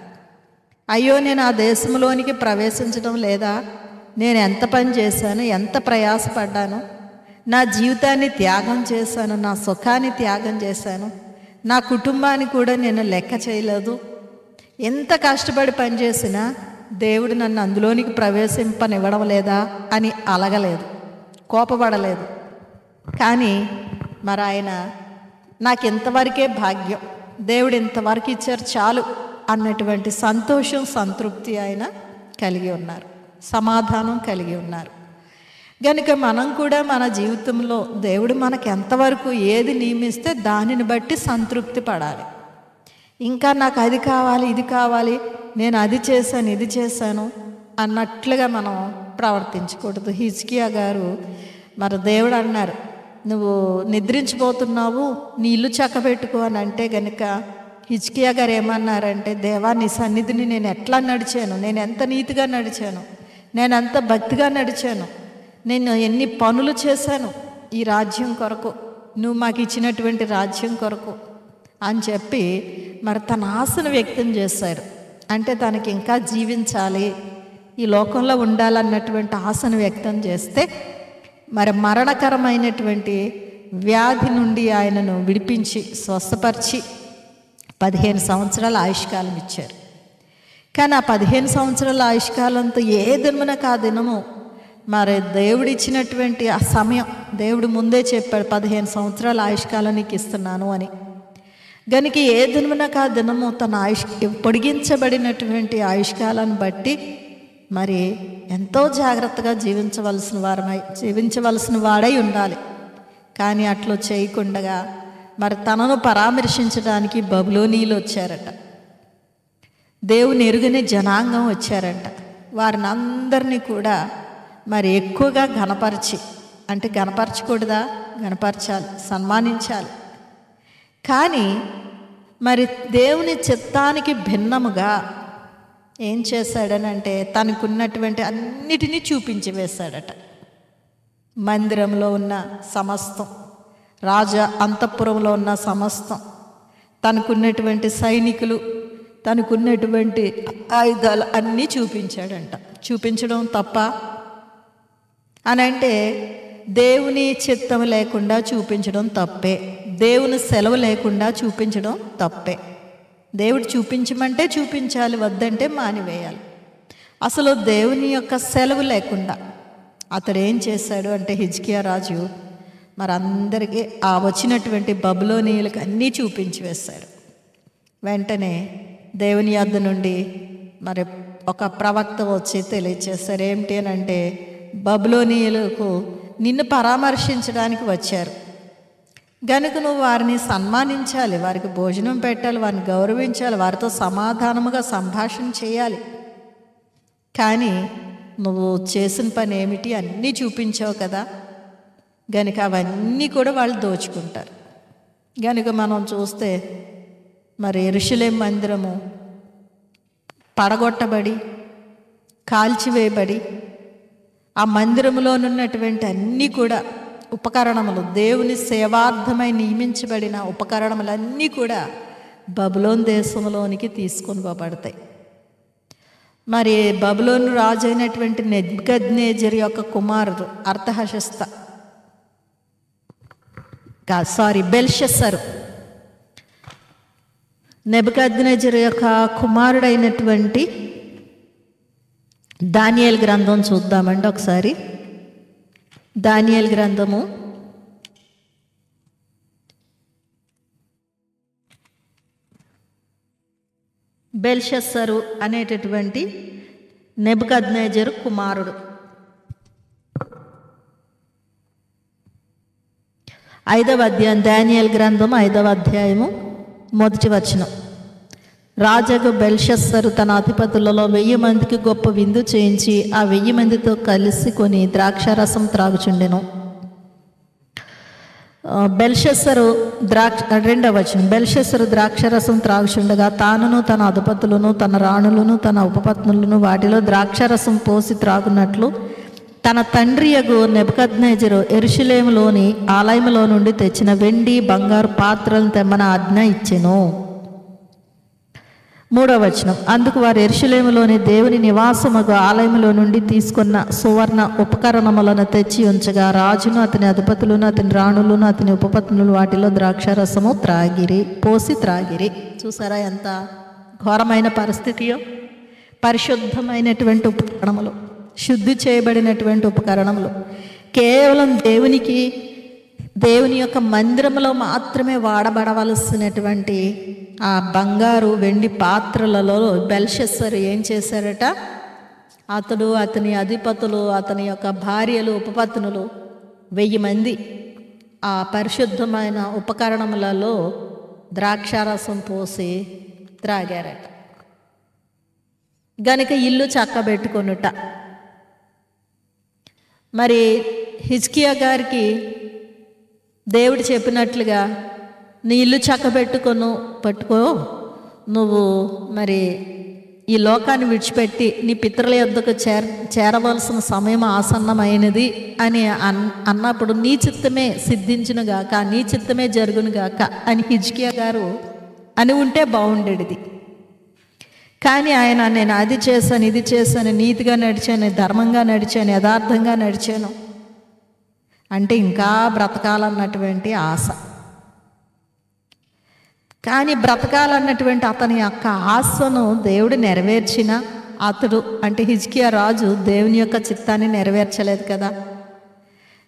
అయ్యో నేను ఆ దేశంలోనికి ప్రవేశించడం లేదా, నేను ఎంత పని చేశాను, ఎంత ప్రయాసపడ్డాను, నా జీవితాన్ని త్యాగం చేశాను, నా సుఖాన్ని త్యాగం చేశాను, నా కుటుంబాన్ని కూడా నేను లెక్క చేయలేదు, ఎంత కష్టపడి పనిచేసినా దేవుడు నన్ను అందులోనికి ప్రవేశింపనివ్వడం లేదా అని అలగలేదు, కోపపడలేదు. కానీ మరి ఆయన నాకు ఇంతవరకే భాగ్యం, దేవుడు ఇంతవరకు ఇచ్చారు చాలు అన్నటువంటి సంతోషం, సంతృప్తి ఆయన కలిగి ఉన్నారు, సమాధానం కలిగి ఉన్నారు. కనుక మనం కూడా మన జీవితంలో దేవుడు మనకు ఎంతవరకు ఏది నియమిస్తే దానిని బట్టి సంతృప్తి పడాలి. ఇంకా నాకు అది కావాలి, ఇది కావాలి, నేను అది చేశాను, ఇది చేశాను అన్నట్లుగా మనం ప్రవర్తించకూడదు. హిజ్కియా గారు మరి దేవుడు అన్నారు, నువ్వు నిద్రించిపోతున్నావు, నీ ఇల్లు చక్కబెట్టుకో అని అంటే గనుక హిజ్కియా గారు ఏమన్నారంటే, దేవా నీ సన్నిధిని నేను ఎట్లా నడిచాను, నేను ఎంత నీతిగా నడిచాను, నేను ఎంత భక్తిగా నడిచాను, నేను ఎన్ని పనులు చేశాను ఈ రాజ్యం కొరకు, నువ్వు మాకు ఇచ్చినటువంటి రాజ్యం కొరకు అని చెప్పి మరి తన ఆశను వ్యక్తం చేశారు. అంటే తనకి ఇంకా జీవించాలి, ఈ లోకంలో ఉండాలన్నటువంటి ఆశను వ్యక్తం చేస్తే మరి మరణకరమైనటువంటి వ్యాధి నుండి ఆయనను విడిపించి స్వస్థపరిచి 15 సంవత్సరాల ఆయుష్కాలం ఇచ్చారు. కానీ ఆ 15 సంవత్సరాల ఆయుష్కాలంతో ఏ దినమునకు ఆ దినము మరి దేవుడిచ్చినటువంటి ఆ సమయం, దేవుడు ముందే చెప్పాడు 15 సంవత్సరాల ఆయుష్కాలం నీకు ఇస్తున్నాను అని. గనుక ఏ దినమునకు ఆ దినము తన పొడిగించబడినటువంటి ఆయుష్కాలాన్ని బట్టి మరి ఎంతో జాగ్రత్తగా జీవించవలసిన వాడై ఉండాలి. కానీ అట్లా చేయకుండా మరి తనను పరామర్శించడానికి బబులోనీయులు వచ్చారట, దేవుని ఎరుగని జనాంగం వచ్చారంట. వారిని అందరినీ కూడా మరి ఎక్కువగా ఘనపరిచి, అంటే ఘనపరచకూడదా, ఘనపరచాలి, సన్మానించాలి. కానీ మరి దేవుని చిత్తానికి భిన్నముగా ఏం చేశాడనంటే తనకున్నటువంటి అన్నిటినీ చూపించి వేశాడట. మందిరంలో ఉన్న సమస్తం, రాజ అంతఃపురంలో ఉన్న సమస్తం, తనకున్నటువంటి సైనికులు, తనకున్నటువంటి ఆయుధాలు అన్నీ చూపించాడంట. చూపించడం తప్ప అని అంటే దేవుని చిత్తం లేకుండా చూపించడం తప్పే, దేవుని సెలవు లేకుండా చూపించడం తప్పే. దేవుడు చూపించమంటే చూపించాలి, వద్దంటే మానివేయాలి. అసలు దేవుని యొక్క సెలవు లేకుండా అతడు ఏం చేశాడు అంటే హిజ్కియా రాజు మరి అందరికీ ఆ వచ్చినటువంటి బబులోనీయులకు అన్నీ చూపించి వేశాడు. వెంటనే దేవుని యొద్ద నుండి మరి ఒక ప్రవక్త వచ్చి తెలియచేశారు. ఏమిటి అని అంటే, బబులోనీయులకు నిన్ను పరామర్శించడానికి వచ్చారు గనుక నువ్వు వారిని సన్మానించాలి, వారికి భోజనం పెట్టాలి, వారిని గౌరవించాలి, వారితో సమాధానముగా సంభాషణ చేయాలి. కానీ నువ్వు చేసిన పని ఏమిటి, అన్నీ చూపించావు కదా, గనుక అవన్నీ కూడా వాళ్ళు దోచుకుంటారు. గనుక మనం చూస్తే మరి యెరూషలేము మందిరము పడగొట్టబడి కాల్చివేయబడి ఆ మందిరములోనున్నటువంటి అన్నీ కూడా ఉపకరణములు, దేవుని సేవార్థమై నియమించబడిన ఉపకరణములన్నీ కూడా బబులోను దేశంలోనికి తీసుకొని పోబడతాయి. మరి బబులోను రాజు అయినటువంటి నెబుకద్నెజరు యొక్క కుమారుడు అర్తహషస్త బెల్షస్సరు, నెబుకద్నెజరు యొక్క కుమారుడైనటువంటి దానియేలు గ్రంథం చూద్దామండి ఒకసారి. దానియేలు గ్రంథము 5 బెల్షస్సరు అనేటటువంటి నెబుకద్నెజరు కుమారుడు. 5వ అధ్యాయం, దానియేలు గ్రంథం 5వ అధ్యాయము మొదటి వచనం. రాజగు బెల్షస్సరు తన అధిపతులలో 1000 మందికి గొప్ప విందు చేయించి ఆ 1000 మందితో కలిసి కొని ద్రాక్షారసం త్రాగుచుండెను. రెండవ వచనం. బెల్షస్సరు ద్రాక్షారసం త్రాగుచుండగా తానును తన అధిపతులను తన రాణులను తన ఉపపత్నులను వాటిలో ద్రాక్షారసం పోసి త్రాగునట్లు తన తండ్రియగు నెబుకద్నెజరు యెరూషలేములోని ఆలయములో నుండి తెచ్చిన వెండి బంగారు పాత్రలను తెమ్మని ఆజ్ఞ ఇచ్చెను. మూడవ వచనం. అందుకు వారు యెరూషలేములోని దేవుని నివాసముగు ఆలయములో నుండి తీసుకున్న సువర్ణ ఉపకరణములను తెచ్చి ఉంచగా రాజును అతని అధిపతులను అతని రాణులను అతని ఉపపత్నులు వాటిలో ద్రాక్షారసము పోసి త్రాగిరి. చూసారా ఎంత ఘోరమైన పరిస్థితియో. పరిశుద్ధమైనటువంటి ఉపకరణములు, శుద్ధి చేయబడినటువంటి ఉపకరణములు, కేవలం దేవుని యొక్క మందిరంలో మాత్రమే వాడబడవలసినటువంటి ఆ బంగారు వెండి పాత్రలలో బెల్షస్సరు ఏం చేశారట? అతడు, అతని అధిపతులు, అతని యొక్క భార్యలు, ఉపపత్నులు 1000 మంది ఆ పరిశుద్ధమైన ఉపకరణములలో ద్రాక్షారసం పోసి త్రాగారట. గనుక ఇల్లు చక్కబెట్టుకొనుట. మరి హిజ్కియా గారికి దేవుడు చెప్పినట్లుగా నీ ఇల్లు పట్టుకో, నువ్వు మరి ఈ లోకాన్ని విడిచిపెట్టి నీ పితరుల యొద్దకు చేరవలసిన సమయం ఆసన్నమైనది అని అన్నప్పుడు నీ చిత్తమే సిద్ధించునుగాక, నీ చిత్తమే జరుగునుగాక అని హిజ్కియా గారు అని ఉంటే బాగుండేది. కానీ ఆయన నేను అది చేశాను, ఇది చేశాను, నీతిగా నడిచాను, ధర్మంగా నడిచాను, యథార్థంగా నడిచాను అంటే ఇంకా బ్రతకాలన్నటువంటి ఆశ. కానీ బ్రతకాలన్నటువంటి అతని యొక్క ఆశను దేవుడు నెరవేర్చిన అతడు అంటే హిజ్కియా రాజు దేవుని యొక్క చిత్తాన్ని నెరవేర్చలేదు కదా,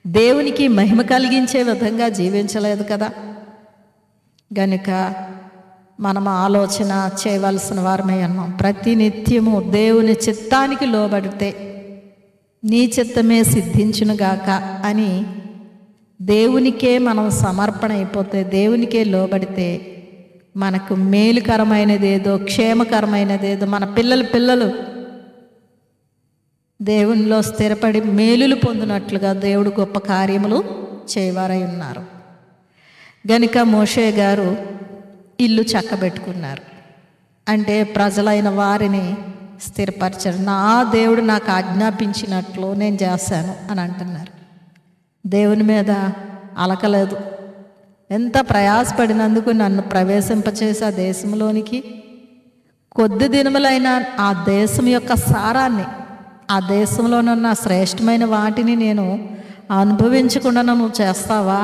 దేవునికి మహిమ కలిగించే విధంగా జీవించలేదు కదా. గనుక మనం ఆలోచన చేయవలసిన వారమే అన్నాం. ప్రతి నిత్యము దేవుని చిత్తానికి లోబడితే నీ చిత్తమే సిద్ధించునుగాక అని దేవునికే మనం సమర్పణ అయిపోతే, దేవునికే లోబడితే మనకు మేలుకరమైనదేదో, క్షేమకరమైనదేదో, మన పిల్లలు దేవునిలో స్థిరపడి మేలులు పొందినట్లుగా దేవుడు గొప్ప కార్యములు చేయవారై ఉన్నారు. గనుక మోషే గారు ఇల్లు చక్కబెట్టుకున్నారు. అంటే ప్రజలైన వారిని స్థిరపరిచారు. నా దేవుడు నాకు ఆజ్ఞాపించినట్లు నేను చేశాను అని అంటున్నారు. దేవుని మీద అలకలేదు. ఎంత ప్రయాసపడినందుకు నన్ను ప్రవేశింపచేసి ఆ దేశంలోనికి కొద్ది దినములైన ఆ దేశం యొక్క సారాన్ని, ఆ దేశంలోనున్న శ్రేష్టమైన వాటిని నేను అనుభవించకుండా నువ్వు చేస్తావా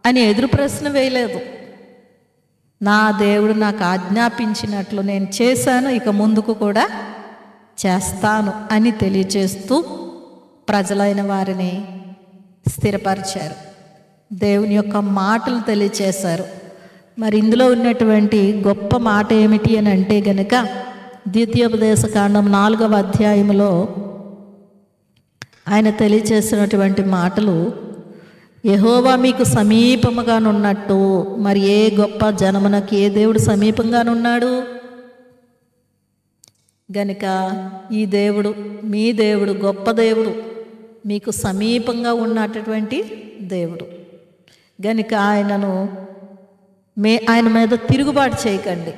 అని ఎదురు ప్రశ్న వేయలేదు. నా దేవుడు నాకు ఆజ్ఞాపించినట్లు నేను చేశాను, ఇక ముందుకు కూడా చేస్తాను అని తెలియచేస్తూ ప్రజలైన వారిని స్థిరపరిచారు. దేవుని యొక్క మాటలు తెలియచేశారు. మరి ఇందులో ఉన్నటువంటి గొప్ప మాట ఏమిటి అని అంటే గనుక ద్వితీయోపదేశకాండం 4వ అధ్యాయంలో ఆయన తెలియచేసినటువంటి మాటలు, యెహోవా మీకు సమీపముగానున్నట్టు మరి ఏ గొప్ప జనమునకు ఏ దేవుడు సమీపంగానున్నాడు? గనుక ఈ దేవుడు, మీ దేవుడు గొప్ప దేవుడు, మీకు సమీపంగా ఉన్నటువంటి దేవుడు. గనుక ఆయన మీద తిరుగుబాటు చేయకండి,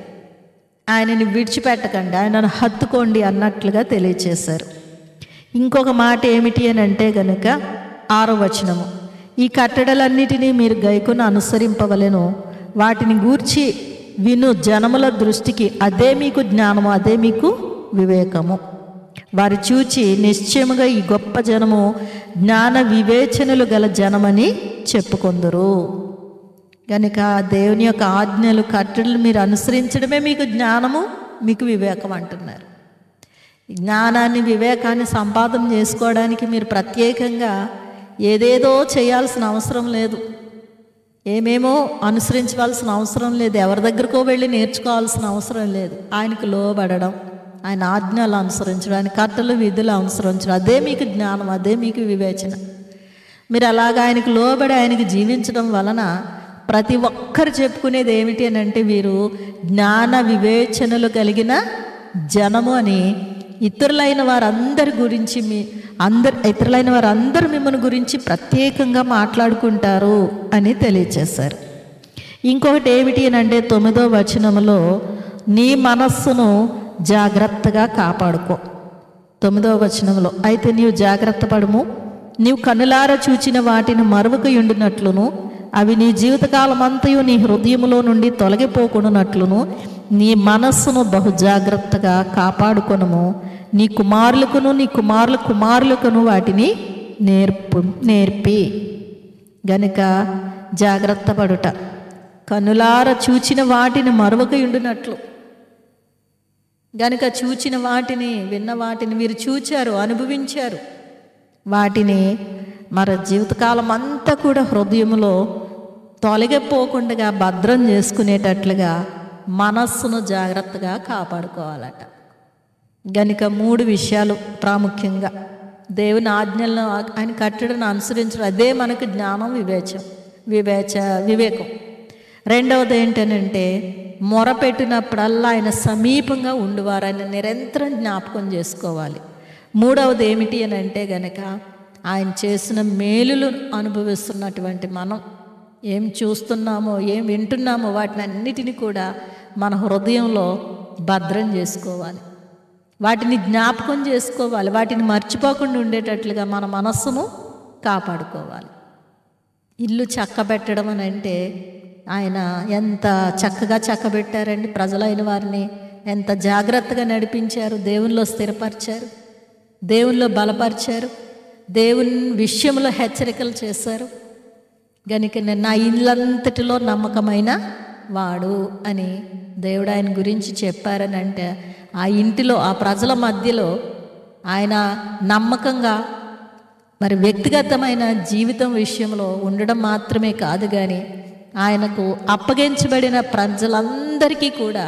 ఆయనని విడిచిపెట్టకండి, ఆయనను హత్తుకోండి అన్నట్లుగా తెలియచేశారు. ఇంకొక మాట ఏమిటి అని అంటే గనుక 6వ వచనము, ఈ కట్టడలన్నిటినీ మీరు గైకొని అనుసరింపవలెను, వాటిని గూర్చి విను జనముల దృష్టికి అదే మీకు జ్ఞానము, అదే మీకు వివేకము. వారు చూచి నిశ్చయముగా ఈ గొప్ప జనము జ్ఞాన వివేచనలు గల జనమని చెప్పుకొందురు. కనుక దేవుని యొక్క ఆజ్ఞలు, కట్టడలు మీరు అనుసరించడమే మీకు జ్ఞానము, మీకు వివేకం అంటున్నారు. జ్ఞానాన్ని, వివేకాన్ని సంపాదన చేసుకోవడానికి మీరు ప్రత్యేకంగా ఏదేదో చేయాల్సిన అవసరం లేదు, ఏమేమో అనుసరించవలసిన అవసరం లేదు, ఎవరి దగ్గరకో వెళ్ళి నేర్చుకోవాల్సిన అవసరం లేదు. ఆయనకు లోబడడం, ఆయన ఆజ్ఞలు అనుసరించడం, ఆయన కట్టలు విధులు అనుసరించడం, అదే మీకు జ్ఞానం, అదే మీకు వివేచన. మీరు అలాగా ఆయనకు లోబడి ఆయనకు జీవించడం వలన ప్రతి ఒక్కరు చెప్పుకునేది ఏమిటి అని అంటే, వీరు జ్ఞాన వివేచనలు కలిగిన జనము అని ఇతరులైన వారందరి గురించి ఇతరులైన వారందరూ మిమ్మల్ని గురించి ప్రత్యేకంగా మాట్లాడుకుంటారు అని తెలియచేశారు. ఇంకొకటి ఏమిటి అని అంటే 9వ వచనంలో, నీ మనస్సును జాగ్రత్తగా కాపాడుకో. 9వ వచనంలో, అయితే నీవు జాగ్రత్త పడుము, నీవు కన్నులారా చూచిన వాటిని మరువకయుండునట్లును, అవి నీ జీవితకాలం అంతయు నీ హృదయములో నుండి తొలగిపోకుండానట్లును నీ మనస్సును బహు జాగ్రత్తగా కాపాడుకొనుము. నీ కుమారులకును నీ కుమారుల కుమారులకును వాటిని నేర్పి. గనుక జాగ్రత్త పడుట, కన్నులారా చూచిన వాటిని మరువకయుండునట్లు. గనుక చూచిన వాటిని, విన్న వాటిని మీరు చూచారు, అనుభవించారు. వాటిని మన జీవితకాలం అంతా కూడా హృదయంలో తొలగిపోకుండా భద్రం చేసుకునేటట్లుగా మనస్సును జాగ్రత్తగా కాపాడుకోవాలట. గనుక 3 విషయాలు ప్రాముఖ్యంగా దేవుని ఆజ్ఞలను ఆయన కట్టడను అనుసరించడం, అదే మనకు జ్ఞానం, వివేకం. రెండవది ఏంటనంటే, మొరపెట్టినప్పుడల్లా ఆయన సమీపంగా ఉండువారు, ఆయన నిరంతరం జ్ఞాపకం చేసుకోవాలి. మూడవది ఏమిటి అని అంటే గనక, ఆయన చేసిన మేలులు అనుభవిస్తున్నటువంటి మనం ఏం చూస్తున్నామో, ఏం వింటున్నామో వాటిని అన్నిటినీ కూడా మన హృదయంలో భద్రం చేసుకోవాలి, వాటిని జ్ఞాపకం చేసుకోవాలి, వాటిని మర్చిపోకుండా ఉండేటట్లుగా మన మనస్సును కాపాడుకోవాలి. ఇల్లు చక్కబెట్టడం అని అంటే, ఆయన ఎంత చక్కగా చక్కబెట్టారండి. ప్రజలైన వారిని ఎంత జాగ్రత్తగా నడిపించారు, దేవునిలో స్థిరపరిచారు, దేవునిలో బలపరిచారు, దేవుని విషయంలో హెచ్చరికలు చేశారు. గనుక నా ఇల్లంతటిలో నమ్మకమైన వాడు అని దేవుడు ఆయన గురించి చెప్పారని అంటే, ఆ ఇంటిలో, ఆ ప్రజల మధ్యలో ఆయన నమ్మకంగా మరి వ్యక్తిగతమైన జీవితం విషయంలో ఉండడం మాత్రమే కాదు, కానీ ఆయనకు అప్పగించబడిన ప్రజలందరికీ కూడా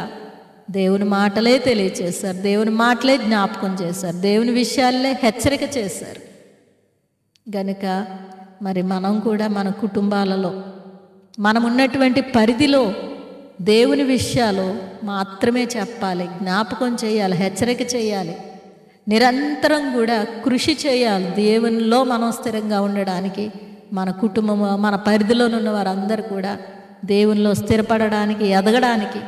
దేవుని మాటలే తెలియచేశారు, దేవుని మాటలే జ్ఞాపకం చేశారు, దేవుని విషయాలే హెచ్చరిక చేశారు. గనుక మరి మనం కూడా మన కుటుంబాలలో, మనం ఉన్నటువంటి పరిధిలో దేవుని విషయాలు మాత్రమే చెప్పాలి, జ్ఞాపకం చేయాలి, హెచ్చరిక చేయాలి, నిరంతరం కూడా కృషి చేయాలి. దేవునిలో మనం స్థిరంగా ఉండడానికి, మన కుటుంబము, మన పరిధిలోనున్న వారందరూ కూడా దేవునిలో స్థిరపడడానికి, ఎదగడానికి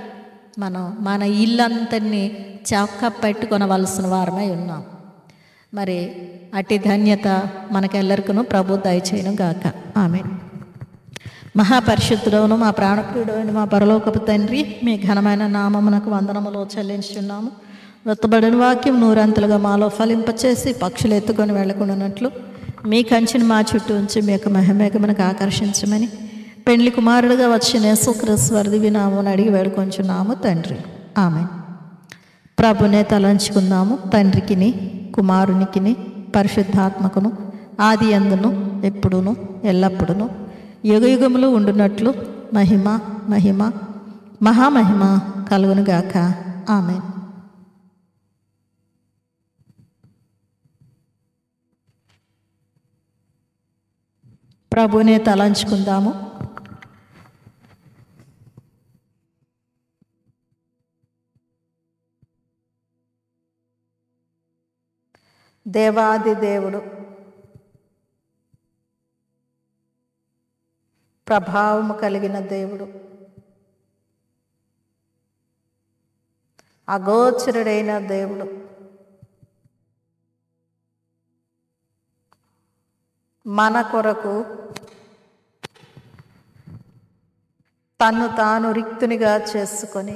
మనం మన ఇల్లంతని చక్క పెట్టుకొనవలసిన వారమై ఉన్నాం. మరి అట్టి ధన్యత మనకెల్లరికను ప్రభు దయచేయను గాక. ఆమేన్. మహాపరిశుద్ధుడవును మా ప్రాణప్రియుడైన మా పరలోకపు తండ్రి, మీ ఘనమైన నామమునకు వందనములు చెల్లించున్నాము. వెత్తబడిన వాక్యం 100 అంతలుగా మాలో ఫలింపచేసి పక్షులు ఎత్తుకొని వెళ్ళకుండానట్లు మీ కంచెని మా చుట్టూ ఉంచి మీ యొక్క మహిమేఘమునకు ఆకర్షించమని పెండ్లి కుమారుడుగా వచ్చిన యేసుక్రీస్తు వారి దివ్యనామమును అడిగి వేడుకొంచున్నాము తండ్రి. ఆమేన్. ప్రభునే తలంచుకుందాము. తండ్రికిని, కుమారునికిని, పరిశుద్ధాత్మకును ఆది యందును ఎప్పుడును ఎల్లప్పుడును యుగయుగములు ఉండునట్లు మహిమ మహిమ మహామహిమ కలుగునుగాక. ఆమేన్. ప్రభునే తలంచుకుందాము. దేవాది దేవుడు, ప్రభావము కలిగిన దేవుడు, అగోచరుడైన దేవుడు, మన కొరకు తన్ను తాను రిక్తునిగా చేసుకొని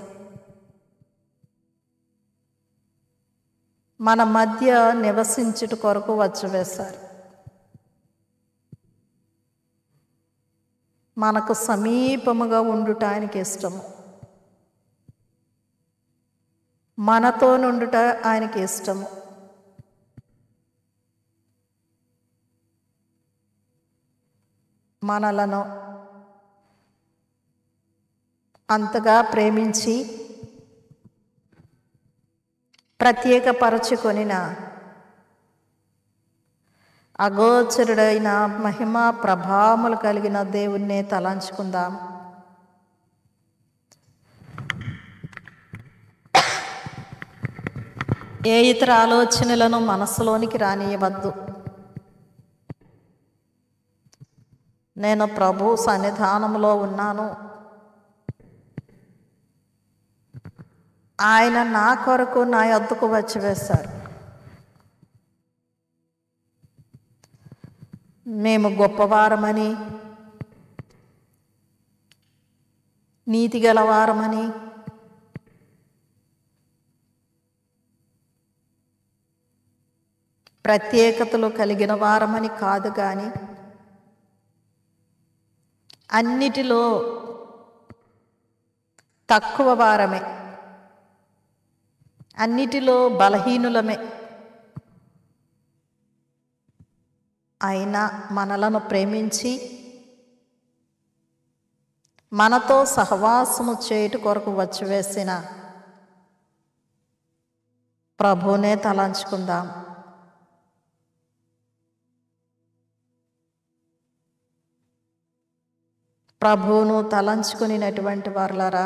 మన మధ్య నివసించుట కొరకు వచ్చవేశారు. మనకు సమీపముగా ఉండుట ఆయనకి ఇష్టము, మనతో నుండుట ఆయనకి ఇష్టము. మనలను అంతగా ప్రేమించి ప్రత్యేకపరచుకొనిన అగోచరుడైన మహిమా ప్రభావములు కలిగిన దేవుణ్ణే తలంచుకుందాం. ఏ ఇతర ఆలోచనలను మనసులోనికి రానియవద్దు. నేను ప్రభు సన్నిధానంలో ఉన్నాను. ఆయన నా కొరకు నా యొద్దకు వచ్చి వేశారు. మేము గొప్పవారమని, నీతి గలవారమని, ప్రత్యేకతలు కలిగిన వారమని కాదు, కానీ అన్నిటిలో తక్కువ వారమే, అన్నిటిలో బలహీనులమే. అయినా మనలను ప్రేమించి మనతో సహవాసము చేయుట కొరకు వచ్చివేసిన ప్రభువునే తలంచుకుందాం. ప్రభువును తలంచుకునేటువంటి వారులారా,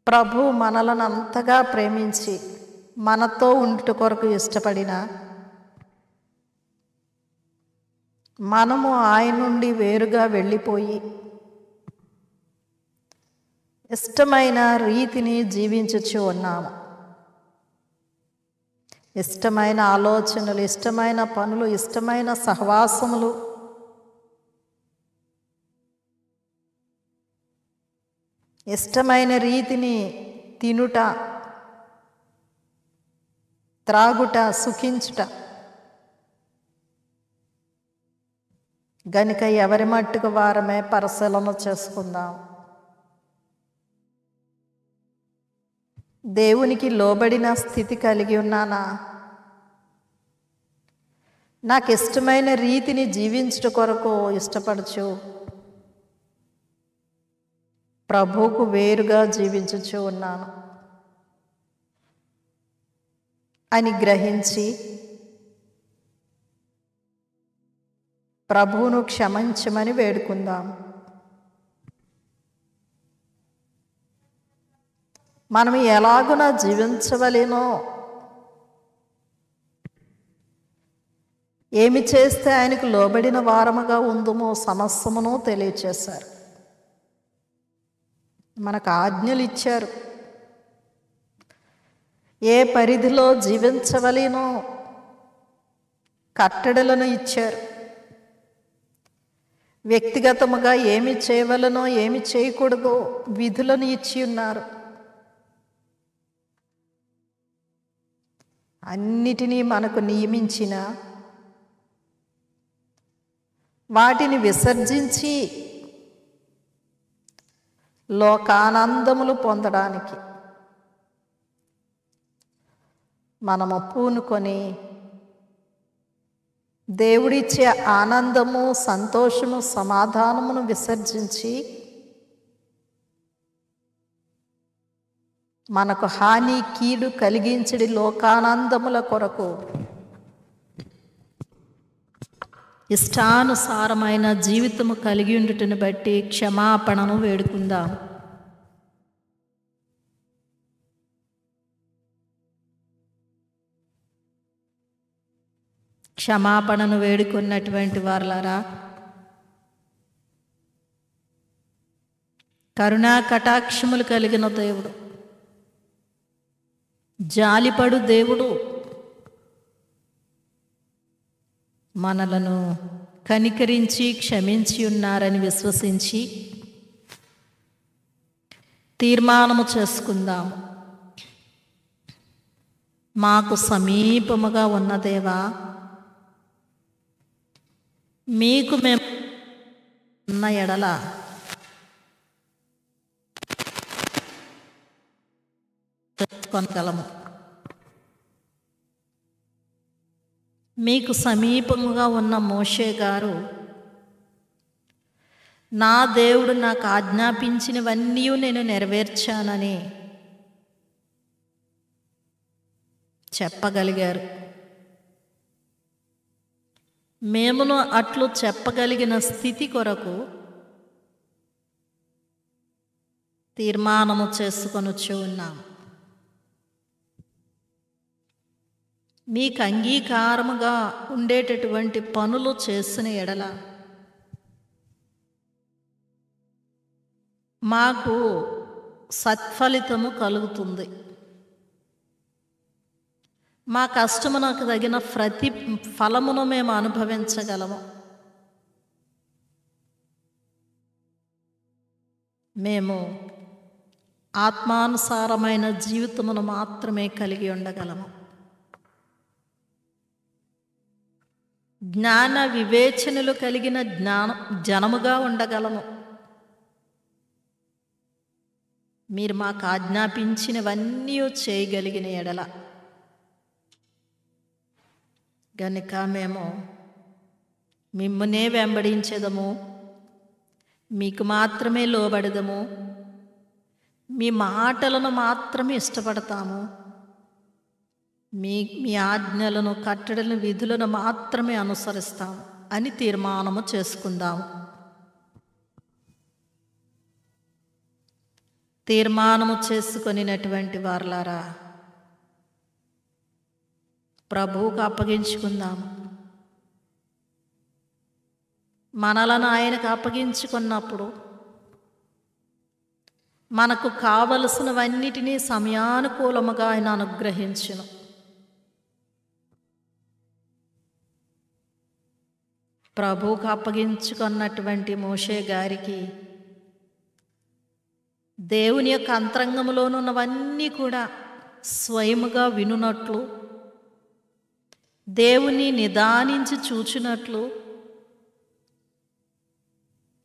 ప్రభు మనలను అంతగా ప్రేమించి మనతో ఉండుట కొరకు ఇష్టపడిన మనము ఆయన నుండి వేరుగా వెళ్ళిపోయి ఇష్టమైన రీతిని జీవించుచు ఉన్నాము. ఇష్టమైన ఆలోచనలు, ఇష్టమైన పనులు, ఇష్టమైన సహవాసములు, ఇష్టమైన రీతిని తినుట, త్రాగుట, సుఖించుట. గనుక ఎవరి మట్టుకు వారమే పరిశీలన చేసుకుందాం. దేవునికి లోబడిన స్థితి కలిగి ఉన్నానా? నాకు ఇష్టమైన రీతిని జీవించుట కొరకు ఇష్టపడచ్చు ప్రభువుకు వేరుగా జీవించుచు ఉన్నాను అని గ్రహించి ప్రభువును క్షమించమని వేడుకుందాం. మనం ఎలాగున జీవించవలేనో, ఏమి చేస్తే ఆయనకు లోబడిన వారముగా ఉందుమో సమస్తమును తెలియచేశారు. మనకు ఆజ్ఞలు ఇచ్చారు. ఏ పరిధిలో జీవించవలేనో కట్టడలను ఇచ్చారు. వ్యక్తిగతముగా ఏమి చేయవలనో ఏమి చేయకూడదో విధులను ఇచ్చి ఉన్నారు. అన్నిటినీ మనకు నియమించిన వాటిని విసర్జించి లోకానందములు పొందడానికి మనము పూనుకొని దేవుడిచ్చే ఆనందము, సంతోషము, సమాధానమును విసర్జించి మనకు హాని, కీడు కలిగించడి లోకానందముల కొరకు ఇష్టానుసారమైన జీవితము కలిగి ఉండుటను బట్టి క్షమాపణను వేడుకుందాం. క్షమాపణను వేడుకున్నటువంటి వారులారా, కరుణా కటాక్షములు కలిగిన దేవుడు, జాలిపడు దేవుడు మనలను కనికరించి క్షమించి ఉన్నారని విశ్వసించి తీర్మానము చేసుకుందాం. మాకు సమీపముగా ఉన్న దేవా, మీకు మేము ఉన్న ఎడల కొనగలము. మీకు సమీపముగా ఉన్న మోషే గారు, నా దేవుడు నాకు ఆజ్ఞాపించినవన్నీ నేను నెరవేర్చానని చెప్పగలిగారు. మేమును అట్లు చెప్పగలిగిన స్థితి కొరకు తీర్మానము చేసుకొనుచు ఉన్నాము. మీకు అంగీకారముగా ఉండేటటువంటి పనులు చేసిన ఎడల మాకు సత్ఫలితము కలుగుతుంది. మా కష్టమునకు తగిన ప్రతి ఫలమును మేము అనుభవించగలము. మేము ఆత్మానుసారమైన జీవితమును మాత్రమే కలిగి ఉండగలము. జ్ఞాన వివేచనలు కలిగిన జనముగా ఉండగలము. మీరు మాకు ఆజ్ఞాపించినవన్నీ చేయగలిగిన ఎడల గనుక మేము మిమ్మునే వెంబడించెదము, మీకు మాత్రమే లోబడదము, మీ మాటలను మాత్రమే ఇష్టపడతాము, మీ ఆజ్ఞలను, కట్టడలను, విధులను మాత్రమే అనుసరిస్తాము అని తీర్మానము చేసుకుందాము. తీర్మానము చేసుకొనినటువంటి వారలారా, ప్రభువుకు అప్పగించుకుందాము. మనలను ఆయనకు అప్పగించుకున్నప్పుడు మనకు కావలసినవన్నిటినీ సమయానుకూలముగా ఆయన అనుగ్రహించును. ప్రభువుకు అప్పగించుకున్నటువంటి మోషే గారికి దేవుని యొక్క అంతరంగంలోనున్నవన్నీ కూడా స్వయముగా వినునట్లు, దేవుని నిదానించి చూచినట్లు,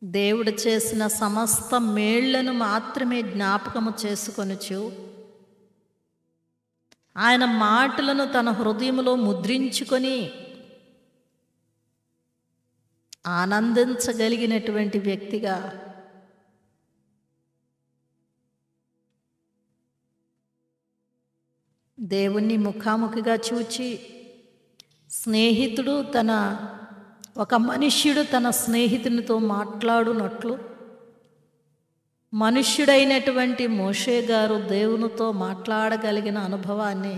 దేవుడు చేసిన సమస్త మేళ్లను మాత్రమే జ్ఞాపకము చేసుకొనుచు ఆయన మాటలను తన హృదయములో ముద్రించుకొని ఆనందించగలిగినటువంటి వ్యక్తిగా దేవుణ్ణి ముఖాముఖిగా చూచి ఒక మనుష్యుడు తన స్నేహితునితో మాట్లాడునట్లు మనుష్యుడైనటువంటి మోషే గారు దేవునితో మాట్లాడగలిగిన అనుభవాన్ని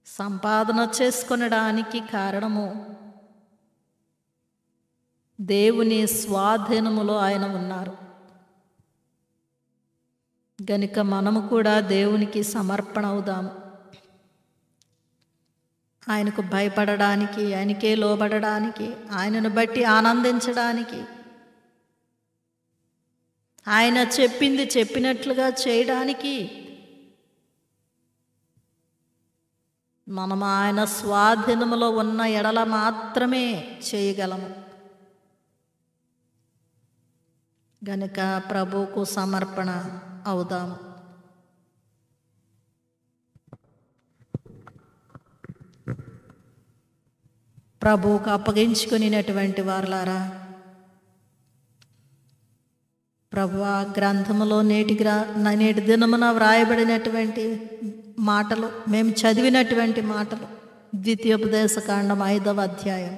సంపాదన చేసుకొనడానికి కారణము దేవుని స్వాధీనములో ఆయన ఉన్నారు. గనుక మనము కూడా దేవునికి సమర్పణ అవుదాము. ఆయనకు భయపడడానికి, ఆయనకే లోబడడానికి, ఆయనను బట్టి ఆనందించడానికి, ఆయన చెప్పింది చెప్పినట్లుగా చేయడానికి మనము ఆయన స్వాధీనములో ఉన్న ఎడల మాత్రమే చేయగలము. గనుక ప్రభువుకు సమర్పణ అవుదాము. ప్రభువుకు అప్పగించుకునేటువంటి వారలారా, ప్రభువా గ్రంథములో నేటి దినమున వ్రాయబడినటువంటి మాటలు, మేము చదివినటువంటి మాటలు, ద్వితీయోపదేశకాండం 5వ అధ్యాయం,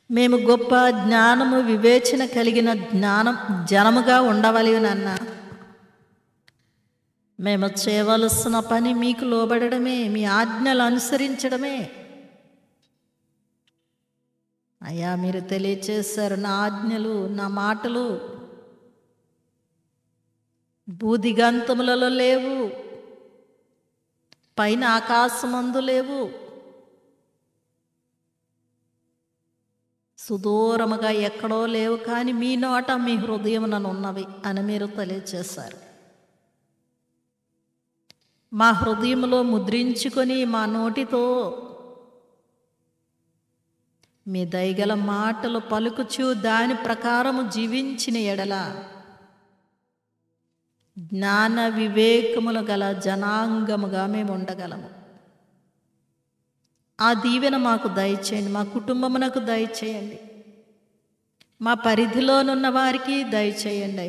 మేము గొప్ప జ్ఞానము వివేచన కలిగిన జనముగా ఉండవలెనన్నా మేము చేయవలసిన పని మీకు లోబడమే, మీ ఆజ్ఞలు అనుసరించడమే. అయ్యా, మీరు తెలియచేశారు, నా ఆజ్ఞలు, నా మాటలు భూదిగంతములలో లేవు, పైన ఆకాశమందు లేవు, సుదూరముగా ఎక్కడో లేవు, కానీ మీ నోట మీ హృదయమునను ఉన్నవి అని మీరు తెలియచేశారు. మా హృదయములో ముద్రించుకొని మా నోటితో మీ దయగల మాటలు పలుకుచు దాని ప్రకారము జీవించిన ఎడల జ్ఞాన వివేకములు గల జనాంగముగా మేము ఉండగలము. ఆ దీవెన మాకు దయచేయండి, మా కుటుంబమునకు దయచేయండి, మా పరిధిలోనున్న వారికి దయచేయండి.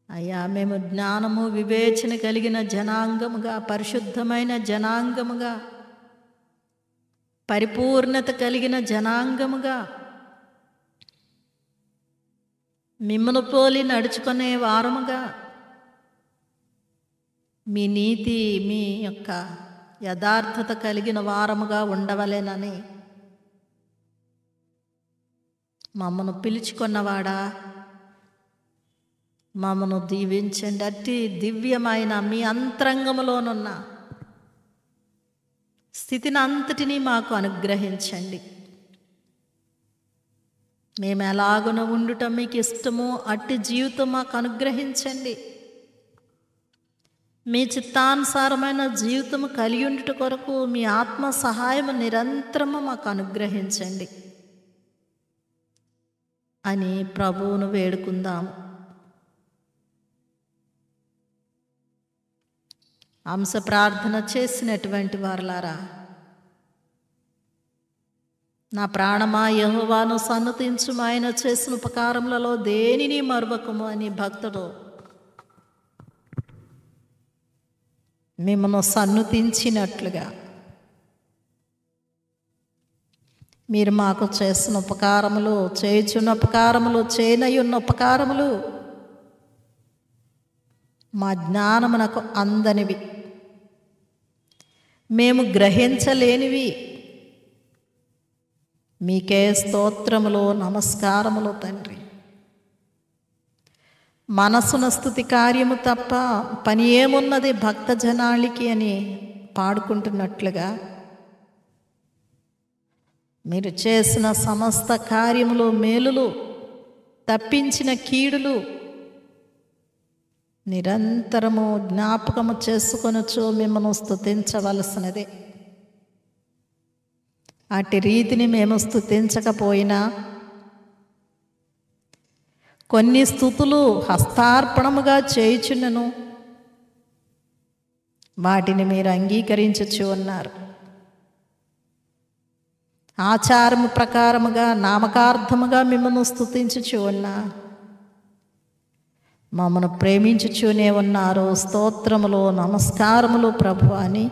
అయ్యా, మేము జ్ఞానము వివేచన కలిగిన జనాంగముగా, పరిశుద్ధమైన జనాంగముగా, పరిపూర్ణత కలిగిన జనాంగముగా, మిమ్మను పోలి నడుచుకునే వారముగా, మీ నీతి, మీ యొక్క యథార్థత కలిగిన వారముగా ఉండవలెనని మమ్మను పిలుచుకున్నవాడా, మమ్మను దీవించండి. అట్టి దివ్యమైన మీ అంతరంగములోనున్న స్థితిని అంతటినీ మాకు అనుగ్రహించండి. మేము ఎలాగున ఉండుట మీకు ఇష్టమో అట్టి జీవితం మాకు అనుగ్రహించండి. మీ చిత్తానుసారమైన జీవితము కలిగి ఉండుట కొరకు మీ ఆత్మ సహాయము నిరంతరము మాకు అనుగ్రహించండి అని ప్రభువును వేడుకుందాము. అంశ ప్రార్థన చేసినటువంటి వారలారా, నా ప్రాణమా యెహోవాను సన్నతించుము, ఆయన చేసిన ఉపకారములలో దేనిని మరువకము అని భక్తుడు మిమ్మల్ని సన్నుతించినట్లుగా మీరు మాకు చేసిన ఉపకారములు, చేయుచున్న ఉపకారములు, చేయనయున్న ఉపకారములు మా జ్ఞానమునకు అందనివి, మేము గ్రహించలేనివి. మీకే స్తోత్రములు, నమస్కారములు తండ్రి. మనసున స్తుతి కార్యము తప్ప పని ఏమున్నది భక్త జనాళికి అని పాడుకుంటున్నట్లుగా మీరు చేసిన సమస్త కార్యములు, మేలులు, తప్పించిన కీడులు నిరంతరము జ్ఞాపకము చేసుకొనొచ్చు మిమ్మల్ని స్తుతించవలసినదే. అట్టి రీతిని మేము స్తుతించకపోయినా కొన్ని స్తుతులు హస్తార్పణముగా చేయుచున్నను వాటిని మీరు అంగీకరించుచు ఉన్నారు. ఆచారము ప్రకారముగా నామకార్థముగా మిమ్మల్ని స్తుతించుచు ఉన్నా మమ్మను ప్రేమించుచూనే ఉన్నారు. స్తోత్రములు, నమస్కారములు ప్రభు అని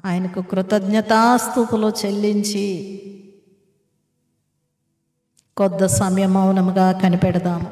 ఆయనకు కృతజ్ఞతాస్తుతులు చెల్లించి కొద్ది సమయం మౌనముగా కనిపెడదాము.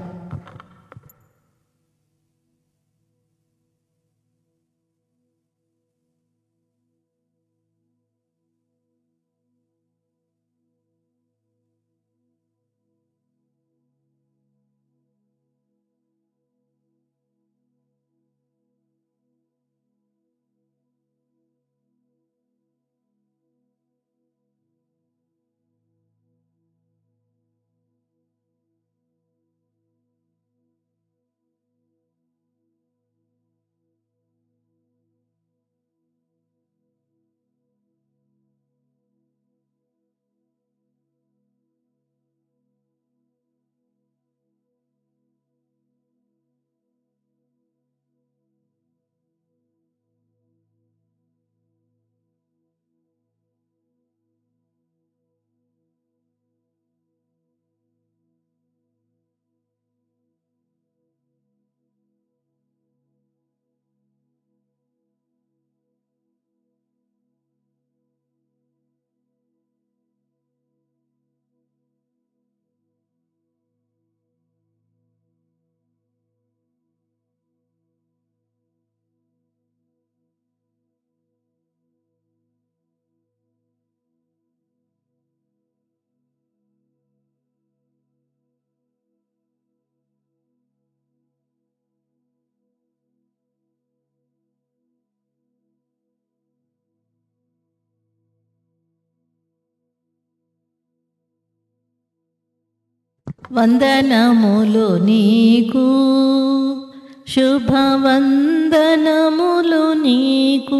వందనములు నీకు, శుభవందనములు నీకు,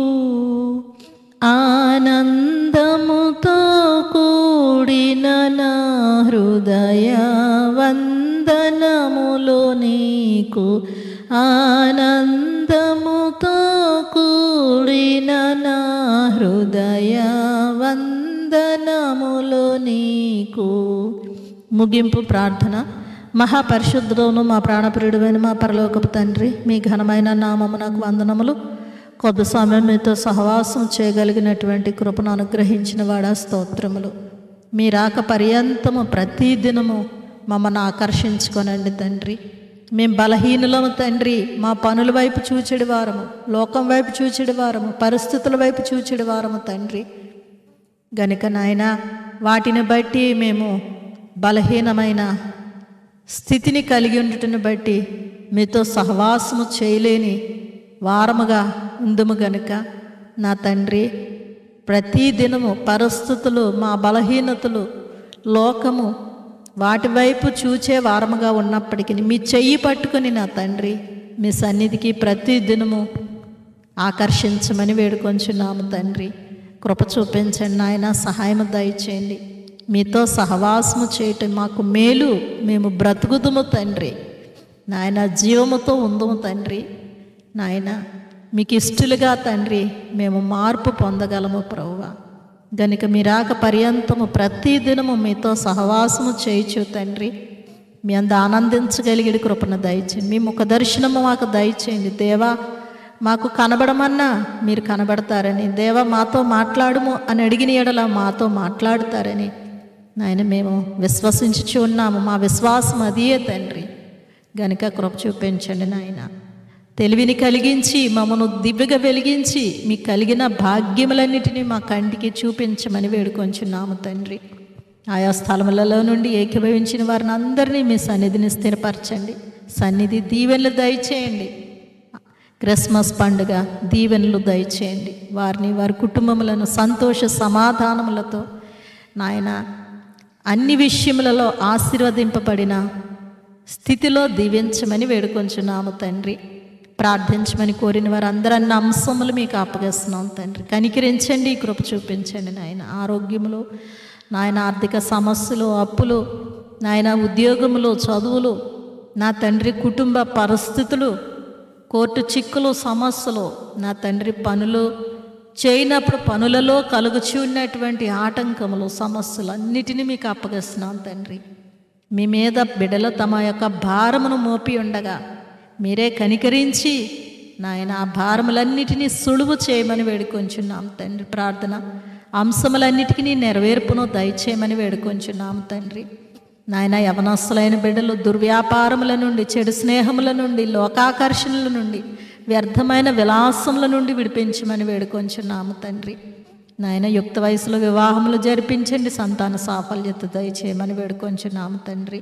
ఆనందముతో కూడిన నా హృదయ వందనములు నీకు, ఆనందముతో కూడిన నా హృదయ వందనములు నీకు. ముగింపు ప్రార్థన. మహాపరిశుద్ధుడును మా ప్రాణప్రియుడైన మా పరలోకపు తండ్రి, మీ ఘనమైన నామమునకు వందనములు. కొద్ది సమయం మీతో సహవాసం చేయగలిగినటువంటి కృపను అనుగ్రహించిన వాడా స్తోత్రములు. మీ రాక పర్యంతము ప్రతి దినము మమ్మల్ని ఆకర్షించుకోనండి తండ్రి. మేము బలహీనులము తండ్రి. మా పనుల వైపు చూచెడి వారము, లోకం వైపు చూచెడి వారము, పరిస్థితుల వైపు చూచెడి వారము తండ్రి. గనుక నాయన వాటిని బట్టి మేము బలహీనమైన స్థితిని కలిగి ఉండటను బట్టి మీతో సహవాసము చేయలేని వారముగా ఉందుము గనుక నా తండ్రి, ప్రతి దినము పరిస్థితులు, మా బలహీనతలు, లోకము వాటి వైపు చూచే వారముగా ఉన్నప్పటికీ మీ చెయ్యి పట్టుకొని నా తండ్రి మీ సన్నిధికి ప్రతి దినము ఆకర్షించమని వేడుకొంచున్నాము తండ్రి. కృప చూపించండి నాయన, సహాయము దయచేయండి. మీతో సహవాసము చేయటం మాకు మేలు. మేము బ్రతుకుదుము తండ్రి నాయన, జీవముతో ఉందుము తండ్రి నాయన. మీకు ఇష్టలుగా తండ్రి మేము మార్పు పొందగలము ప్రభువా. గనుక మీ రాక పర్యంతము ప్రతి దినము మీతో సహవాసము చేయొచ్చు తండ్రి. మీ అంత ఆనందించగలిగిన కృపను దయచేయండి. మీ ముఖ దర్శనము మాకు దయచేయండి దేవా. మాకు కనబడమన్నా మీరు కనబడతారని, దేవా మాతో మాట్లాడుము అని అడిగిన ఎడల మాతో మాట్లాడతారని నాయన మేము విశ్వసించుచు ఉన్నాము. మా విశ్వాసం అదియే తండ్రి. గనుక కృప చూపించండి నాయన. తెలివిని కలిగించి మమ్మను దివ్యగా వెలిగించి మీకు కలిగిన భాగ్యములన్నిటినీ మా కంటికి చూపించమని వేడుకొంచున్నాము తండ్రి. ఆయా స్థలములలో నుండి ఏకీభవించిన వారిని అందరినీ మీ సన్నిధిని స్థిరపరచండి. సన్నిధి దీవెనలు దయచేయండి. క్రిస్మస్ పండుగ దీవెనలు దయచేయండి. వారిని, వారి కుటుంబములను సంతోష సమాధానములతో నాయన అన్ని విషయములలో ఆశీర్వదింపబడిన స్థితిలో దీవించమని వేడుకొంచున్నాము తండ్రి. ప్రార్థించమని కోరిన వారు అందరన్న అంశములు మీకు అప్పగిస్తున్నాం తండ్రి. కనికరించండి, కృప చూపించండి నాయన. ఆరోగ్యములు నాయన, ఆర్థిక సమస్యలు, అప్పులు నాయన, ఉద్యోగములు, చదువులు నా తండ్రి, కుటుంబ పరిస్థితులు, కోర్టు చిక్కులు, సమస్యలు నా తండ్రి, పనులు చేయనప్పుడు పనులలో కలుగుచూ ఉన్నటువంటి ఆటంకములు, సమస్యలు అన్నిటినీ మీకు అప్పగిస్తున్నాం తండ్రి. మీ మీద బిడ్డలు తమ యొక్క భారమును మోపి ఉండగా మీరే కనికరించి నాయన ఆ భారములన్నిటినీ సులువు చేయమని వేడుకొంచున్నాం తండ్రి. ప్రార్థన అంశములన్నిటికీ నెరవేర్పును దయచేయమని వేడుకొంచున్నాం తండ్రి. నాయన యవనస్తులైన బిడ్డలు దుర్వ్యాపారముల నుండి, చెడు స్నేహముల నుండి, లోకాకర్షణల నుండి, వ్యర్థమైన విలాసముల నుండి విడిపించమని వేడుకొంచున్నాము తండ్రి. నాయన యుక్త వయసులో వివాహములు జరిపించండి, సంతాన సాఫల్యత దయచేయమని వేడుకొంచున్నాము తండ్రి.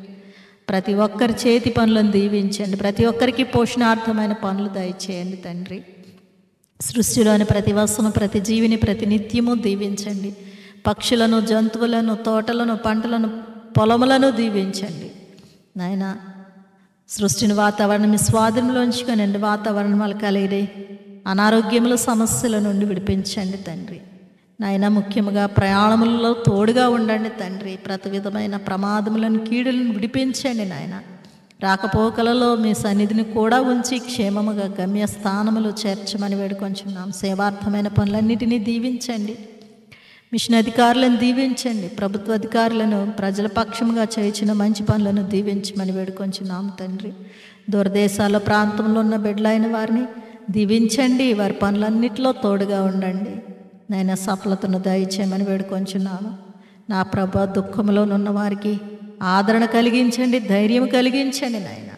ప్రతి ఒక్కరి చేతి పనులను దీవించండి. ప్రతి ఒక్కరికి పోషణార్థమైన పనులు దయచేయండి తండ్రి. సృష్టిలోని ప్రతి వస్తువును, ప్రతి జీవిని ప్రతి నిత్యము దీవించండి. పక్షులను, జంతువులను, తోటలను, పంటలను, పొలములను దీవించండి నాయన. సృష్టిని వాతావరణం మీ స్వాధీనంలో ఉంచుకొనండి. వాతావరణాలు కలిగే అనారోగ్యముల సమస్యల నుండి విడిపించండి తండ్రి. నాయన ముఖ్యంగా ప్రయాణములలో తోడుగా ఉండండి తండ్రి. ప్రతి విధమైన ప్రమాదములను, కీడులను విడిపించండి నాయన. రాకపోకలలో మీ సన్నిధిని కూడా ఉంచి క్షేమముగా గమ్యస్థానములు చేర్చమని వేడుకొంచున్నాం. సేవార్థమైన పనులన్నిటినీ దీవించండి. మిషన్ అధికారులను దీవించండి. ప్రభుత్వ అధికారులను ప్రజల పక్షముగా చేయించిన మంచి పనులను దీవించమని వేడుకొంచున్నాం తండ్రి. దూరదేశాల ప్రాంతంలో ఉన్న బిడ్డలైన వారిని దీవించండి. వారి పనులన్నిటిలో తోడుగా ఉండండి నాయన. సఫలతను దయచేయమని వేడుకొంచున్నాము. నా ప్రభు, దుఃఖంలోనున్న వారికి ఆదరణ కలిగించండి, ధైర్యం కలిగించండి నాయన.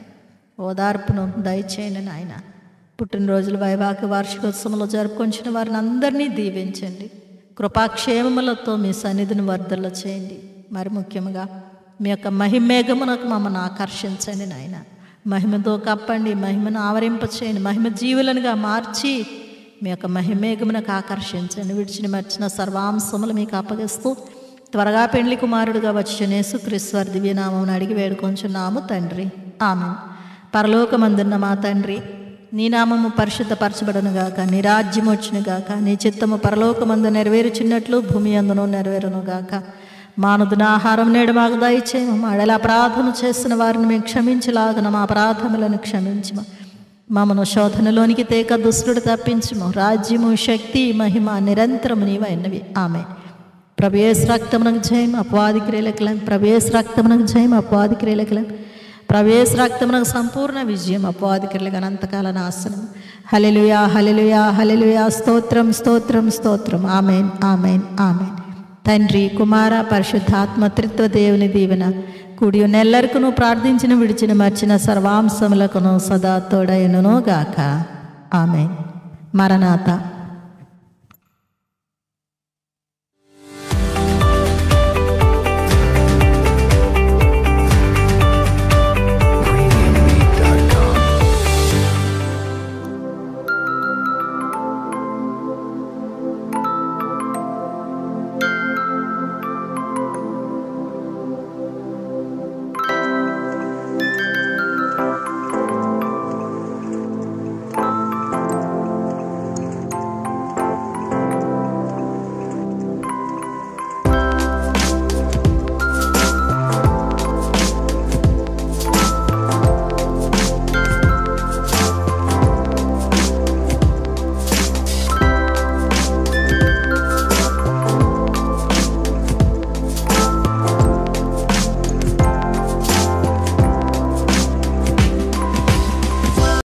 ఓదార్పును దయచేయండి నాయన. పుట్టినరోజులు, వైవాహిక వార్షికోత్సవంలో జరుపుకొంచిన వారిని అందరినీ దీవించండి. కృపాక్షేమములతో మీ సన్నిధిని వర్ధల చేయండి. మరి ముఖ్యంగా మీ యొక్క మహిమేఘమునకు మమ్మల్ని ఆకర్షించండి నాయన. మహిమతో కప్పండి, మహిమను ఆవరింపచేయండి. మహిమ జీవులనుగా మార్చి మీ యొక్క మహిమేఘమునకు ఆకర్షించండి. విడిచిన మర్చిన సర్వాంశములు మీకు అప్పగిస్తూ త్వరగా పెండ్లి కుమారుడుగా వచ్చిన యేసుక్రీస్తు వారి దివ్యనామమును అడిగి వేడుకొంచున్నాము తండ్రి. ఆమేన్. పరలోకమందున్న మా తండ్రి, నీ నామము పరిశుద్ధపరచబడునుగాక, నీ రాజ్యం వచ్చునుగాక, నీ చిత్తము పరలోకమందు నెరవేరుచున్నట్లు భూమి అందును నెరవేరునుగాక. మానుదిన ఆహారం నేడు మాకు దయచేయము. మాడల అపరాధము చేసిన వారిని మేము క్షమించలాగన మా అపరాధములను క్షమించము. మమ్మను శోధనలోనికి తేక దుష్టుడు తప్పించుము. రాజ్యము, శక్తి, మహిమ నిరంతరము నీవైనవి. ఆమేన్. ప్రభు యేసు రక్తమునకు జయం, అపవాది క్రియలకులం. ప్రభు యేసు రక్తమునకు జయం, అపవాది క్రియలకులం. ప్రభు యేసు రక్తమునకు సంపూర్ణ విజయం, అపవాది క్రియలకు అనంతకాల నాశనం. హల్లెలూయా, హల్లెలూయా, హల్లెలూయా. స్తోత్రం, స్తోత్రం, స్తోత్రం. ఆమేన్, ఆమేన్, ఆమేన్. తండ్రి కుమార పరిశుద్ధాత్మ త్రిత్వ దేవుని దీవెన కూడి నెల్లరికును ప్రార్థించిన విడిచిన మర్చిన సర్వాంశములకును సదా తోడైనను గాక. ఆమేన్. మరణాత.